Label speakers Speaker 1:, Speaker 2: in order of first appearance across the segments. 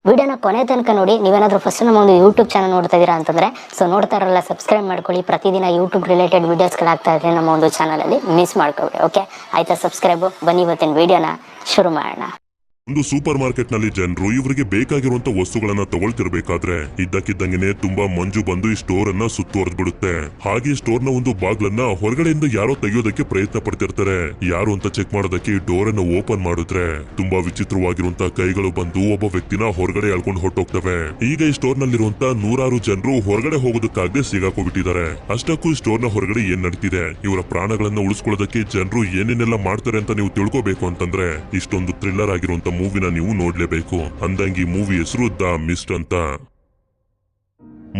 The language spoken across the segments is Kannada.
Speaker 1: ವಿಡಿಯೋನ ಕೊನೆ ತನಕ ನೋಡಿ. ನೀವೇನಾದ್ರೂ ಫಸ್ಟ್ ನಮ್ಮ ಒಂದು ಯೂಟ್ಯೂಬ್ ಚಾನಲ್ ನೋಡ್ತಾ ಇದೀರಾ ಅಂತಂದ್ರೆ ನೋಡ್ತಾ ಇರಲ್ಲ ಸಬ್ಸ್ಕ್ರೈಬ್ ಮಾಡ್ಕೊಳ್ಳಿ. ಪ್ರತಿದಿನ ಯೂಟ್ಯೂಬ್ ರಿಲೇಟೆಡ್ ವಿಡಿಯೋಸ್ಗಳಾಗ್ತಾ ಇದೆ ನಮ್ಮ ಒಂದು ಚಾನಲಲ್ಲಿ, ಮಿಸ್ ಮಾಡ್ಕೊಬೇಡಿ. ಓಕೆ ಆಯ್ತಾ? ಸಬ್ಸ್ಕ್ರೈಬ್. ಬನ್ನಿ ಇವತ್ತಿನ ವಿಡಿಯೋನ ಶುರು ಮಾಡೋಣ.
Speaker 2: ಒಂದು ಸೂಪರ್ ಮಾರ್ಕೆಟ್ ನಲ್ಲಿ ಜನರು ಇವರಿಗೆ ಬೇಕಾಗಿರುವಂತ ವಸ್ತುಗಳನ್ನ ತಗೊಳ್ತಿರ್ಬೇಕಾದ್ರೆ ಇದ್ದಕ್ಕಿದ್ದಂಗೆನೆ ತುಂಬಾ ಮಂಜು ಬಂದು ಈ ಸ್ಟೋರ್ ಅನ್ನ ಸುತ್ತುವರೆದು ಬಿಡುತ್ತೆ. ಹಾಗೆ ಸ್ಟೋರ್ ನ ಒಂದು ಬಾಗ್ಲನ್ನ ಹೊರಗಡೆಯಿಂದ ಯಾರೋ ತೆಗೆಯೋದಕ್ಕೆ ಪ್ರಯತ್ನ ಪಡ್ತಿರ್ತಾರೆ. ಯಾರು ಅಂತ ಚೆಕ್ ಮಾಡೋದಕ್ಕೆ ಡೋರ್ ಅನ್ನು ಓಪನ್ ಮಾಡಿದ್ರೆ ತುಂಬಾ ವಿಚಿತ್ರವಾಗಿರುವಂತ ಕೈಗಳು ಬಂದು ಒಬ್ಬ ವ್ಯಕ್ತಿನ ಹೊರಗಡೆ ಎಳ್ಕೊಂಡು ಹೊರಟೋಗ್ತವೆ. ಈಗ ಈ ಸ್ಟೋರ್ ನಲ್ಲಿರುವಂತ ನೂರಾರು ಜನರು ಹೊರಗಡೆ ಹೋಗೋದಕ್ಕಾಗದೆ ಸಿಗಾಕೋಬಿಟ್ಟಿದ್ದಾರೆ. ಅಷ್ಟಕ್ಕೂ ಈ ಸ್ಟೋರ್ ನ ಹೊರಗಡೆ ಏನ್ ನಡೀತಿದೆ, ಇವರ ಪ್ರಾಣಗಳನ್ನ ಉಳಿಸ್ಕೊಳ್ಳೋದಕ್ಕೆ ಜನರು ಏನೇನೆಲ್ಲ ಮಾಡ್ತಾರೆ ಅಂತ ನೀವು ತಿಳ್ಕೋಬೇಕು ಅಂತಂದ್ರೆ ಇಷ್ಟೊಂದು ಥ್ರಿಲ್ಲರ್ ಆಗಿರುವಂತ ಮೂವಿನ ನೀವು ನೋಡ್ಲೇಬೇಕು. ಅಂದಂಗಿ ಮೂವಿ ಹೆಸರು ದ ಮಿಸ್ಟ್ ಅಂತ.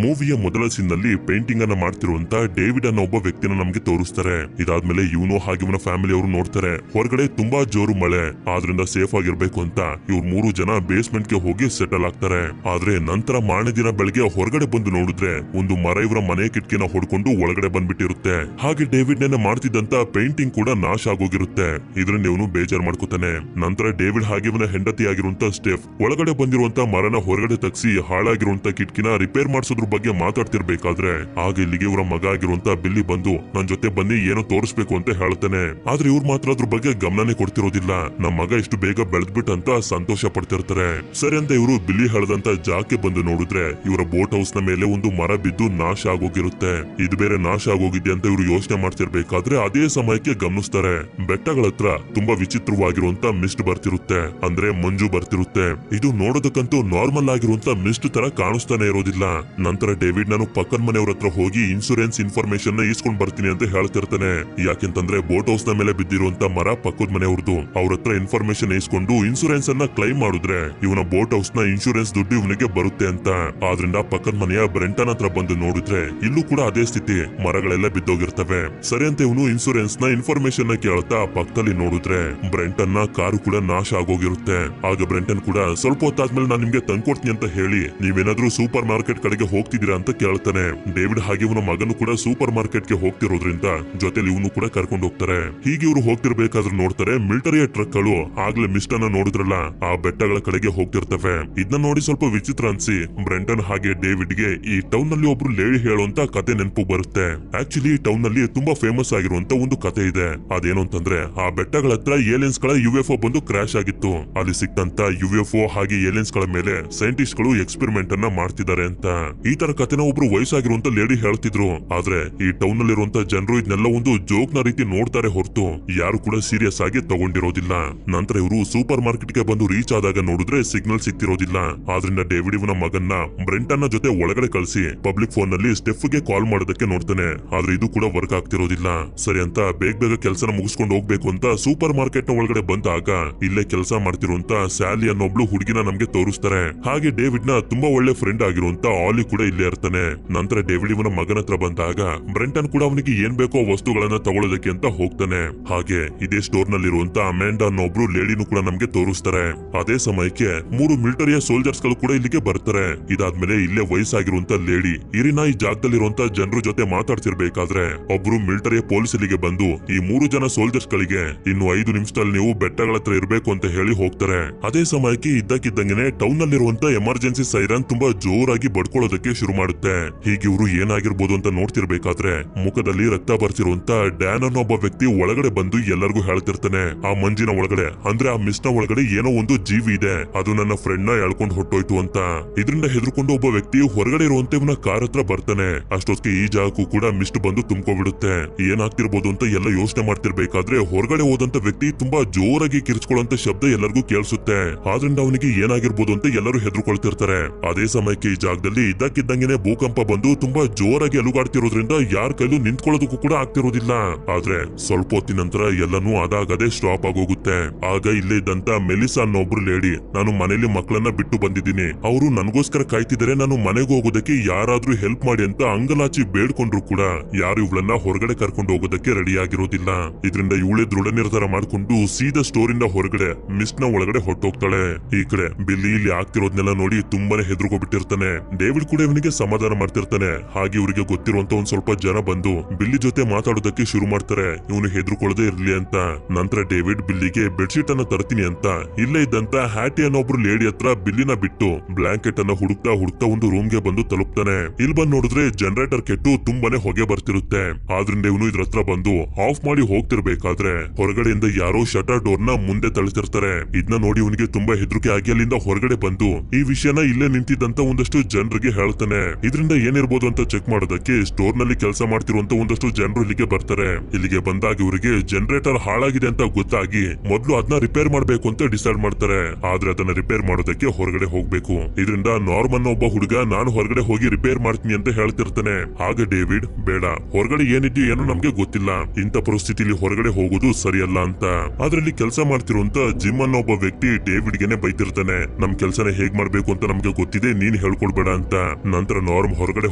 Speaker 2: ಮೂವಿಯ ಮೊದಲ ಸೀನ್ ನಲ್ಲಿ ಪೇಂಟಿಂಗ್ ಅನ್ನ ಮಾಡ್ತಿರುವಂತ ಡೇವಿಡ್ ಅನ್ನೋ ಒಬ್ಬ ವ್ಯಕ್ತಿನ ನಮ್ಗೆ ತೋರಿಸ್ತಾರೆ. ಇದಾದ್ಮೇಲೆ ಇವನು ಹಾಗೆ ಇವನ ಫ್ಯಾಮಿಲಿ ಅವರು ನೋಡ್ತಾರೆ ಹೊರಗಡೆ ತುಂಬಾ ಜೋರು ಮಳೆ, ಆದ್ರಿಂದ ಸೇಫ್ ಆಗಿರ್ಬೇಕು ಅಂತ ಇವ್ರು 3 ಜನ ಬೇಸ್ಮೆಂಟ್ ಗೆ ಹೋಗಿ ಸೆಟಲ್ ಆಗ್ತಾರೆ. ಆದ್ರೆ ನಂತರ ಮಾರನೇ ದಿನ ಬೆಳಗ್ಗೆ ಹೊರಗಡೆ ಬಂದು ನೋಡಿದ್ರೆ ಒಂದು ಮರ ಇವರ ಮನೆ ಕಿಟಕಿನ ಹೊಡ್ಕೊಂಡು ಒಳಗಡೆ ಬಂದ್ಬಿಟ್ಟಿರುತ್ತೆ. ಹಾಗೆ ಡೇವಿಡ್ ನೆನ್ನೆ ಮಾಡ್ತಿದ್ದಂತ ಪೇಂಟಿಂಗ್ ಕೂಡ ನಾಶ ಆಗೋಗಿರುತ್ತೆ. ಇದ್ರಿಂದ ಇವನು ಬೇಜಾರ್ ಮಾಡ್ಕೋತಾನೆ. ನಂತರ ಡೇವಿಡ್ ಹಾಗೆ ಇವನ ಹೆಂಡತಿ ಆಗಿರುವಂತ ಸ್ಟೆಫ್ ಒಳಗಡೆ ಬಂದಿರುವಂತ ಮರನ ಹೊರಗಡೆ ತಗ್ಸಿ ಹಾಳಾಗಿರುವಂತ ಕಿಟಕಿನ ರಿಪೇರ್ ಮಾಡಿಸೋದ್ರ ಬಗ್ಗೆ ಮಾತಾಡ್ತಿರ್ಬೇಕಾದ್ರೆ ಆಗ ಇಲ್ಲಿಗೆ ಇವರ ಮಗ ಆಗಿರುವಂತ ಬಿಲ್ಲಿ ಬಂದು ನನ್ ಜೊತೆ ಬನ್ನಿ ಏನೋ ತೋರಿಸ್ಬೇಕು ಅಂತ ಹೇಳ್ತಾನೆ. ಆದ್ರೆ ಇವ್ರು ಮಾತ್ರ ಅದ್ರ ಬಗ್ಗೆ ಗಮನನೇ ಕೊಡ್ತಿರೋದಿಲ್ಲ. ನಮ್ ಮಗ ಇಷ್ಟು ಬೇಗ ಬೆಳೆದ್ಬಿಟ್ಟ ಅಂತ ಸಂತೋಷ ಪಡ್ತಿರ್ತಾರೆ. ಸರಿ ಅಂತ ಇವರು ಬಿಲ್ಲಿ ಹೇಳದಂತ ಜಾಗಕ್ಕೆ ಬಂದು ನೋಡಿದ್ರೆ ಇವರ ಬೋಟ್ ಹೌಸ್ ನ ಮೇಲೆ ಒಂದು ಮರ ಬಿದ್ದು ನಾಶ ಆಗೋಗಿರುತ್ತೆ. ಇದು ಬೇರೆ ನಾಶ ಆಗೋಗಿದೆ ಅಂತ ಇವರು ಯೋಚನೆ ಮಾಡ್ತಿರ್ಬೇಕಾದ್ರೆ ಅದೇ ಸಮಯಕ್ಕೆ ಗಮನಿಸ್ತಾರೆ ಬೆಟ್ಟಗಳ ಹತ್ರ ತುಂಬಾ ವಿಚಿತ್ರವಾಗಿರುವಂತ ಮಿಸ್ಟ್ ಬರ್ತಿರುತ್ತೆ. ಅಂದ್ರೆ ಮಂಜು ಬರ್ತಿರುತ್ತೆ. ಇದು ನೋಡೋದಕ್ಕಂತೂ ನಾರ್ಮಲ್ ಆಗಿರುವಂತ ಮಿಸ್ಟ್ ತರ ಕಾಣಿಸ್ತಾನೆ ಇರೋದಿಲ್ಲ. ನಂತರ ಡೇವಿಡ್ ನಾನು ಪಕ್ಕದ ಮನೆಯವ್ರ ಹತ್ರ ಹೋಗಿ ಇನ್ಶೂರೆನ್ಸ್ ಇನ್ಫಾರ್ಮೇಶನ್ ನ ಈಸ್ಕೊಂಡ್ ಬರ್ತೀನಿ ಅಂತ ಹೇಳ್ತಿರ್ತಾನೆ. ಯಾಕೆಂತಂದ್ರೆ ಬೋಟ್ ಹೌಸ್ ನ ಮೇಲೆ ಬಿದ್ದಿರುವಂತ ಮರ ಪಕ್ಕದ ಮನೆಯವ್ರದ್ದು. ಅವ್ರ ಹತ್ರ ಇನ್ಫಾರ್ಮೇಶನ್ ಈಸ್ಕೊಂಡು ಇನ್ಶೂರೆನ್ಸ್ ಅನ್ನ ಕ್ಲೈಮ್ ಮಾಡಿದ್ರೆ ಇವನ ಬೋಟ್ ಹೌಸ್ ನ ಇನ್ಶೂರೆನ್ಸ್ ದುಡ್ಡು ಇವನಿಗೆ ಬರುತ್ತೆ ಅಂತ. ಆದ್ರಿಂದ ಪಕ್ಕದ ಮನೆಯ ಬ್ರೆಂಟನ್ ಹತ್ರ ಬಂದು ನೋಡಿದ್ರೆ ಇಲ್ಲೂ ಕೂಡ ಅದೇ ಸ್ಥಿತಿ, ಮರಗಳೆಲ್ಲ ಬಿದ್ದೋಗಿರ್ತವೆ. ಸರಿ ಅಂತ ಇವನು ಇನ್ಶೂರೆನ್ಸ್ ನ ಇನ್ಫಾರ್ಮೇಶನ್ ನ ಕೇಳ್ತಾ ಪಕ್ಕದಲ್ಲಿ ನೋಡಿದ್ರೆ ಬ್ರೆಂಟನ್ ನ ಕಾರು ಕೂಡ ನಾಶ ಆಗೋಗಿರುತ್ತೆ. ಆಗ ಬ್ರೆಂಟನ್ ಕೂಡ ಸ್ವಲ್ಪ ಹೊತ್ತಾದ್ಮೇಲೆ ನಾನು ನಿಮ್ಗೆ ತಂದ್ಕೊಡ್ತೀನಿ ಅಂತ ಹೇಳಿ ನೀವೇನಾದ್ರೂ ಸೂಪರ್ ಮಾರ್ಕೆಟ್ ಕಡೆಗೆ ಹೋಗ್ತಿದ್ದೀರಾ ಅಂತ ಕೇಳ್ತಾನೆ. ಡೇವಿಡ್ ಹಾಗೆ ಇವನ ಮಗನು ಕೂಡ ಸೂಪರ್ ಮಾರ್ಕೆಟ್ ಗೆ ಹೋಗ್ತಿರೋದ್ರಿಂದ ಜೊತೆಲಿ ಇವನು ಕೂಡ ಕರ್ಕೊಂಡು ಹೋಗ್ತಾರೆ. ಹೀಗೆ ಇವರು ಹೋಗ್ತಿರ್ಬೇಕಾದ್ರೆ ನೋಡ್ತಾರೆ ಮಿಲಿಟರಿಯ ಟ್ರಕ್ ಗಳು ಆಗ್ಲೇ ಮಿಸ್ಟ್ ಅನ್ನ ನೋಡಿದ್ರಲ್ಲ ಆ ಬೆಟ್ಟಗಳ ಕಡೆಗೆ ಹೋಗ್ತಿರ್ತವೆ. ಇದನ್ನ ನೋಡಿ ಸ್ವಲ್ಪ ವಿಚಿತ್ರ ಅನ್ಸಿ ಬ್ರೆಂಟನ್ ಹಾಗೆ ಡೇವಿಡ್ ಗೆ ಈ ಟೌನ್ ನಲ್ಲಿ ಒಬ್ರು ಲೇಡಿ ಹೇಳುವಂತ ಕತೆ ನೆನಪು ಬರುತ್ತೆ. ಆಕ್ಚುಲಿ ಈ ಟೌನ್ ನಲ್ಲಿ ತುಂಬಾ ಫೇಮಸ್ ಆಗಿರುವಂತ ಒಂದು ಕತೆ ಇದೆ. ಅದೇನು ಅಂತಂದ್ರೆ ಆ ಬೆಟ್ಟಗಳ ಹತ್ರ ಏಲಿಯನ್ಸ್ ಗಳ UFO ಬಂದು ಕ್ರಾಶ್ ಆಗಿತ್ತು. ಅಲ್ಲಿ ಸಿಕ್ಕಂತ UFO ಹಾಗೆ ಏಲಿಯನ್ಸ್ ಗಳ ಮೇಲೆ ಸೈಂಟಿಸ್ಟ್ ಗಳು ಎಕ್ಸ್ಪೆರಿಮೆಂಟ್ ಅನ್ನ ಮಾಡ್ತಿದ್ದಾರೆ ಅಂತ. ಈ ತರ ಕಥೆನ ಒಬ್ರು ವಯಸ್ಸಾಗಿರುವಂತ ಲೇಡಿ ಹೇಳ್ತಿದ್ರು. ಆದ್ರೆ ಈ ಟೌನ್ ನಲ್ಲಿರುವಂತ ಜನರು ಇದನ್ನೆಲ್ಲ ಒಂದು ಜೋಕ್ ನ ರೀತಿ ನೋಡ್ತಾರೆ ಹೊರತು ಯಾರು ಕೂಡ ಸೀರಿಯಸ್ ಆಗಿ ತಗೊಂಡಿರೋದಿಲ್ಲ. ನಂತರ ಇವರು ಸೂಪರ್ ಮಾರ್ಕೆಟ್ ಗೆ ಬಂದು ರೀಚ್ ಆದಾಗ ನೋಡಿದ್ರೆ ಸಿಗ್ನಲ್ ಸಿಗ್ತಿರೋದಿಲ್ಲ. ಆದ್ರಿಂದ ಡೇವಿಡ್ ಇವನ ಮಗನ್ನ ಬ್ರೆಂಟನ್ ನ ಜೊತೆ ಒಳಗಡೆ ಕಳಿಸಿ ಪಬ್ಲಿಕ್ ಫೋನ್ ನಲ್ಲಿ ಸ್ಟೆಫ್ ಗೆ ಕಾಲ್ ಮಾಡೋದಕ್ಕೆ ನೋಡ್ತಾನೆ. ಆದ್ರೆ ಇದು ಕೂಡ ವರ್ಕ್ ಆಗ್ತಿರೋದಿಲ್ಲ. ಸರಿ ಅಂತ ಬೇಗ ಕೆಲಸನ ಮುಗಿಸ್ಕೊಂಡು ಹೋಗ್ಬೇಕು ಅಂತ ಸೂಪರ್ ಮಾರ್ಕೆಟ್ ನ ಒಳಗಡೆ ಬಂದಾಗ ಇಲ್ಲೇ ಕೆಲಸ ಮಾಡ್ತಿರುವಂತ ಸ್ಯಾಲಿ ಅನ್ನೊಬ್ಳು ಹುಡುಗಿನ ನಮ್ಗೆ ತೋರಿಸ್ತಾರೆ. ಹಾಗೆ ಡೇವಿಡ್ ನ ತುಂಬಾ ಒಳ್ಳೆ ಫ್ರೆಂಡ್ ಆಗಿರುವಂತ ಆಲಿ ಕೂಡ ಇಲ್ಲೇ ಇರ್ತಾನೆ. ನಂತರ ಡೇವಿಡ್ ಇವನ ಮಗನ ಹತ್ರ ಬಂದಾಗ ಬ್ರೆಂಟನ್ ಕೂಡ ಅವನಿಗೆ ಏನ್ ಬೇಕೋ ವಸ್ತುಗಳನ್ನ ತಗೊಳ್ಳೋದಕ್ಕೆ ಅಂತ ಹೋಗ್ತಾನೆ. ಹಾಗೆ ಇದೇ ಸ್ಟೋರ್ ನಲ್ಲಿರುವಂತ ಅಮೆಂಡಾ ಅನ್ನೊಬ್ರು ಲೇಡಿನೂ ಕೂಡ ನಮ್ಗೆ ತೋರಿಸ್ತಾರೆ. ಅದೇ ಸಮಯಕ್ಕೆ 3 ಮಿಲಿಟರಿಯ ಸೋಲ್ಜರ್ಸ್ ಗಳು ಕೂಡ ಇಲ್ಲಿಗೆ ಬರ್ತಾರೆ. ಇದಾದ್ಮೇಲೆ ಇಲ್ಲೇ ವಯಸ್ಸಾಗಿರುವಂತ ಲೇಡಿ ಇರಿನಾ ಈ ಜಾಗದಲ್ಲಿರುವಂತ ಜನರ ಜೊತೆ ಮಾತಾಡ್ತಿರ್ಬೇಕಾದ್ರೆ ಒಬ್ರು ಮಿಲಿಟರಿಯ ಪೊಲೀಸ್ ಇಲ್ಲಿಗೆ ಬಂದು ಈ 3 ಜನ ಸೋಲ್ಜರ್ಸ್ ಗಳಿಗೆ ಇನ್ನು 5 ನಿಮಿಷದಲ್ಲಿ ನೀವು ಬೆಟ್ಟಗಳ ಹತ್ರ ಇರ್ಬೇಕು ಅಂತ ಹೇಳಿ ಹೋಗ್ತಾರೆ. ಅದೇ ಸಮಯಕ್ಕೆ ಇದ್ದಕ್ಕಿದ್ದಂಗೆನೆ ಟೌನ್ ನಲ್ಲಿರುವಂತ ಎಮರ್ಜೆನ್ಸಿ ಸೈರನ್ ತುಂಬಾ ಜೋರಾಗಿ ಬಡ್ಕೊಳ್ಳೋದಕ್ಕೆ ಶುರು ಮಾಡುತ್ತೆ. ಹೀಗೆ ಇವರು ಏನಾಗಿರ್ಬೋದು ಅಂತ ನೋಡ್ತಿರ್ಬೇಕಾದ್ರೆ ಮುಖದಲ್ಲಿ ರಕ್ತ ಬರ್ತಿರುವಂತ ಡ್ಯಾನ್ ಅನ್ನೋ ಒಬ್ಬ ವ್ಯಕ್ತಿ ಒಳಗಡೆ ಬಂದು ಎಲ್ಲರಿಗೂ ಹೇಳ್ತಿರ್ತಾನೆ ಆ ಮಂಜಿನ ಒಳಗಡೆ ಅಂದ್ರೆ ಆ ಮಿಸ್ ನ ಒಳಗಡೆ ಏನೋ ಒಂದು ಜೀವಿ ಇದೆ, ಅದು ನನ್ನ ಫ್ರೆಂಡ್ ನ ಎಳ್ಕೊಂಡು ಹೊಟ್ಟೋಯ್ತು ಅಂತ. ಇದರಿಂದ ಹೆದರ್ಕೊಂಡು ಒಬ್ಬ ವ್ಯಕ್ತಿ ಹೊರಗಡೆ ಇರುವಂತ ಇವನ ಕಾರ್ ಹತ್ರ ಬರ್ತಾನೆ. ಅಷ್ಟೊತ್ತಿಗೆ ಈ ಜಾಗಕ್ಕೂ ಕೂಡ ಮಿಸ್ಟ್ ಬಂದು ತುಂಬ್ಕೊಬಿಡುತ್ತೆ. ಏನಾಗ್ತಿರ್ಬೋದು ಅಂತ ಎಲ್ಲ ಯೋಚನೆ ಮಾಡ್ತಿರ್ಬೇಕಾದ್ರೆ ಹೊರಗಡೆ ಹೋದಂತ ವ್ಯಕ್ತಿ ತುಂಬಾ ಜೋರಾಗಿ ಕಿರ್ಚ್ಕೊಳ್ಳುವಂತ ಶಬ್ದ ಎಲ್ಲರಿಗೂ ಕೇಳಿಸುತ್ತೆ. ಆದ್ರಿಂದ ಅವನಿಗೆ ಏನಾಗಿರ್ಬೋದು ಅಂತ ಎಲ್ಲರೂ ಹೆದರ್ಕೊಳ್ತಿರ್ತಾರೆ. ಅದೇ ಸಮಯಕ್ಕೆ ಈ ಜಾಗದಲ್ಲಿ ಇದ್ದಕ್ಕಿದ್ದಂಗೆನೆ ಭೂಕಂಪ ಬಂದು ತುಂಬಾ ಜೋರಾಗಿ ಅಲುಗಾಡ್ತಿರೋದ್ರಿಂದ ಯಾರ ಕೈಲೂ ನಿಂತ್ಕೊಳ್ಳೋದಕ್ಕೂ ಕೂಡ ಆಗ್ತಿರೋದಿಲ್ಲ. ಆದ್ರೆ ಸ್ವಲ್ಪ ಹೊತ್ತಿನ ನಂತರ ಎಲ್ಲನೂ ಅದಾಗದೆ ಸ್ಟಾಪ್ ಆಗೋಗುತ್ತೆ. ಆಗ ಇಲ್ಲೇ ಇದ್ದಂತ ಮೆಲಿಸಾ ಅನ್ನೋ ಒಬ್ರು ಲೇಡಿ ನಾನು ಮನೇಲಿ ಮಕ್ಕಳನ್ನ ಬಿಟ್ಟು ಬಂದಿದ್ದೀನಿ, ಅವರು ನನಗೋಸ್ಕರ ಕಾಯ್ತಿದ್ದಾರೆ, ನಾನು ಮನೆಗೆ ಹೋಗೋದಕ್ಕೆ ಯಾರಾದ್ರೂ ಹೆಲ್ಪ್ ಮಾಡಿ ಅಂತ ಅಂಗಲಾಚಿ ಬೇಡ್ಕೊಂಡ್ರು ಕೂಡ ಯಾರು ಇವಳನ್ನ ಹೊರಗಡೆ ಕರ್ಕೊಂಡು ಹೋಗೋದಕ್ಕೆ ರೆಡಿ ಆಗಿರೋದಿಲ್ಲ. ಇದರಿಂದ ಇವಳೆ ದೃಢ ನಿರ್ಧಾರ ಮಾಡ್ಕೊಂಡು ಸೀದಾ ಸ್ಟೋರ್ ಇಂದ ಹೊರಗಡೆ ಮಿಸ್ಟ್ ನ ಒಳಗಡೆ ಹೊಟ್ಟೋಗ್ತಾಳೆ. ಈ ಕಡೆ ಬಿಲ್ಲಿ ಇಲ್ಲಿ ಆಗ್ತಿರೋದ್ನೆಲ್ಲ ನೋಡಿ ತುಂಬಾನೇ ಹೆದರ್ಕೊಬಿಟ್ಟಿರ್ತಾನೆ. ಡೇವಿಡ್ ಕೂಡ ಇವನಿಗೆ ಸಮಾಧಾನ ಮಾಡ್ತಿರ್ತಾನೆ. ಹಾಗೆ ಇವರಿಗೆ ಗೊತ್ತಿರುವಂತ ಒಂದ್ ಸ್ವಲ್ಪ ಜನ ಬಂದು ಬಿಲ್ಲಿ ಜೊತೆ ಮಾತಾಡೋದಕ್ಕೆ ಶುರು ಮಾಡ್ತಾರೆ, ಇವನು ಹೆದರ್ಕೊಳ್ಳದೆ ಇರ್ಲಿ ಅಂತ. ನಂತರ ಡೇವಿಡ್ ಬಿಲ್ಲಿಗೆ ಬೆಡ್ಶೀಟ್ ಅನ್ನ ತರ್ತೀನಿ ಅಂತ ಇಲ್ಲೇ ಇದ್ದಂತ ಹ್ಯಾಟಿ ಅನ್ನೋ ಒಬ್ರು ಲೇಡಿ ಹತ್ರ ಬಿಲ್ಲಿನ ಬಿಟ್ಟು ಬ್ಲಾಂಕೆಟ್ ಅನ್ನ ಹುಡುಕ್ತಾ ಹುಡುಕ್ತಾ ಒಂದು ರೂಮ್ಗೆ ಬಂದು ತಲುಪ್ತಾನೆ. ಇಲ್ಲಿ ಬಂದು ನೋಡಿದ್ರೆ ಜನರೇಟರ್ ಕೆಟ್ಟು ತುಂಬಾನೇ ಹೊಗೆ ಬರ್ತಿರುತ್ತೆ. ಆದ್ರಿಂದ ಇವನು ಇದ್ರ ಹತ್ರ ಬಂದು ಆಫ್ ಮಾಡಿ ಹೋಗ್ತಿರ್ಬೇಕಾದ್ರೆ ಹೊರಗಡೆಯಿಂದ ಯಾರೋ ಶಟರ್ ಡೋರ್ ನ ಮುಂದೆ ತಳ್ತಿರ್ತಾರೆ. ಇದನ್ನ ನೋಡಿ ಇವನಿಗೆ ತುಂಬಾ ಹೆದರಿಕೆ ಆಗಿ ಅಲ್ಲಿಂದ ಹೊರಗಡೆ ಬಂದು ಈ ವಿಷಯನ ಇಲ್ಲೇ ನಿಂತಿದ್ದಂತ ಒಂದಷ್ಟು ಜನರಿಗೆ ಹೇಳ್ತಾನೆ. ಇದರಿಂದ ಏನಿರ್ಬೋದು ಅಂತ ಚೆಕ್ ಮಾಡೋದಕ್ಕೆ ಸ್ಟೋರ್ ನಲ್ಲಿ ಕೆಲಸ ಮಾಡ್ತಿರುವಂತ ಒಂದಷ್ಟು ಜನರು ಇಲ್ಲಿಗೆ ಬರ್ತಾರೆ. ಇಲ್ಲಿಗೆ ಬಂದಾಗ ಇವರಿಗೆ ಜನರೇಟರ್ ಹಾಳಾಗಿದೆ ಅಂತ ಗೊತ್ತಾಗಿ ಮೊದಲು ಅದನ್ನ ರಿಪೇರ್ ಮಾಡ್ಬೇಕು ಅಂತ ಡಿಸೈಡ್ ಮಾಡ್ತಾರೆ. ಆದ್ರೆ ಅದನ್ನ ರಿಪೇರ್ ಮಾಡೋದಕ್ಕೆ ಹೊರಗಡೆ ಹೋಗ್ಬೇಕು. ಇದರಿಂದ ನಾರ್ಮನ್ ಒಬ್ಬ ಹುಡುಗ ನಾನು ಹೊರಗಡೆ ಹೋಗಿ ರಿಪೇರ್ ಮಾಡ್ತೀನಿ ಅಂತ ಹೇಳ್ತಿರ್ತಾನೆ. ಆಗ ಡೇವಿಡ್ ಬೇಡ, ಹೊರಗಡೆ ಏನಿದ್ಯೋ ಏನೋ ನಮ್ಗೆ ಗೊತ್ತಿಲ್ಲ, ಇಂಥ ಪರಿಸ್ಥಿತಿಲಿ ಹೊರಗಡೆ ಹೋಗೋದು ಸರಿಯಲ್ಲ ಅಂತ. ಅದ್ರಲ್ಲಿ ಕೆಲಸ ಮಾಡ್ತಿರುವಂತ ಜಿಮ್ ಅನ್ನೋ ಒಬ್ಬ ವ್ಯಕ್ತಿ ಡೇವಿಡ್ ಗೆನೆ ಬೈತಿರ್ತಾನೆ, ನಮ್ ಕೆಲ್ಸನ ಹೇಗ್ ಮಾಡ್ಬೇಕು ಅಂತ ನಮ್ಗೆ ಗೊತ್ತಿದೆ, ನೀನ್ ಹೇಳ್ಕೊಡ್ಬೇಡ ಅಂತ. ನಂತರ ನಾರ್ಮ್ ಹೊರಗಡೆ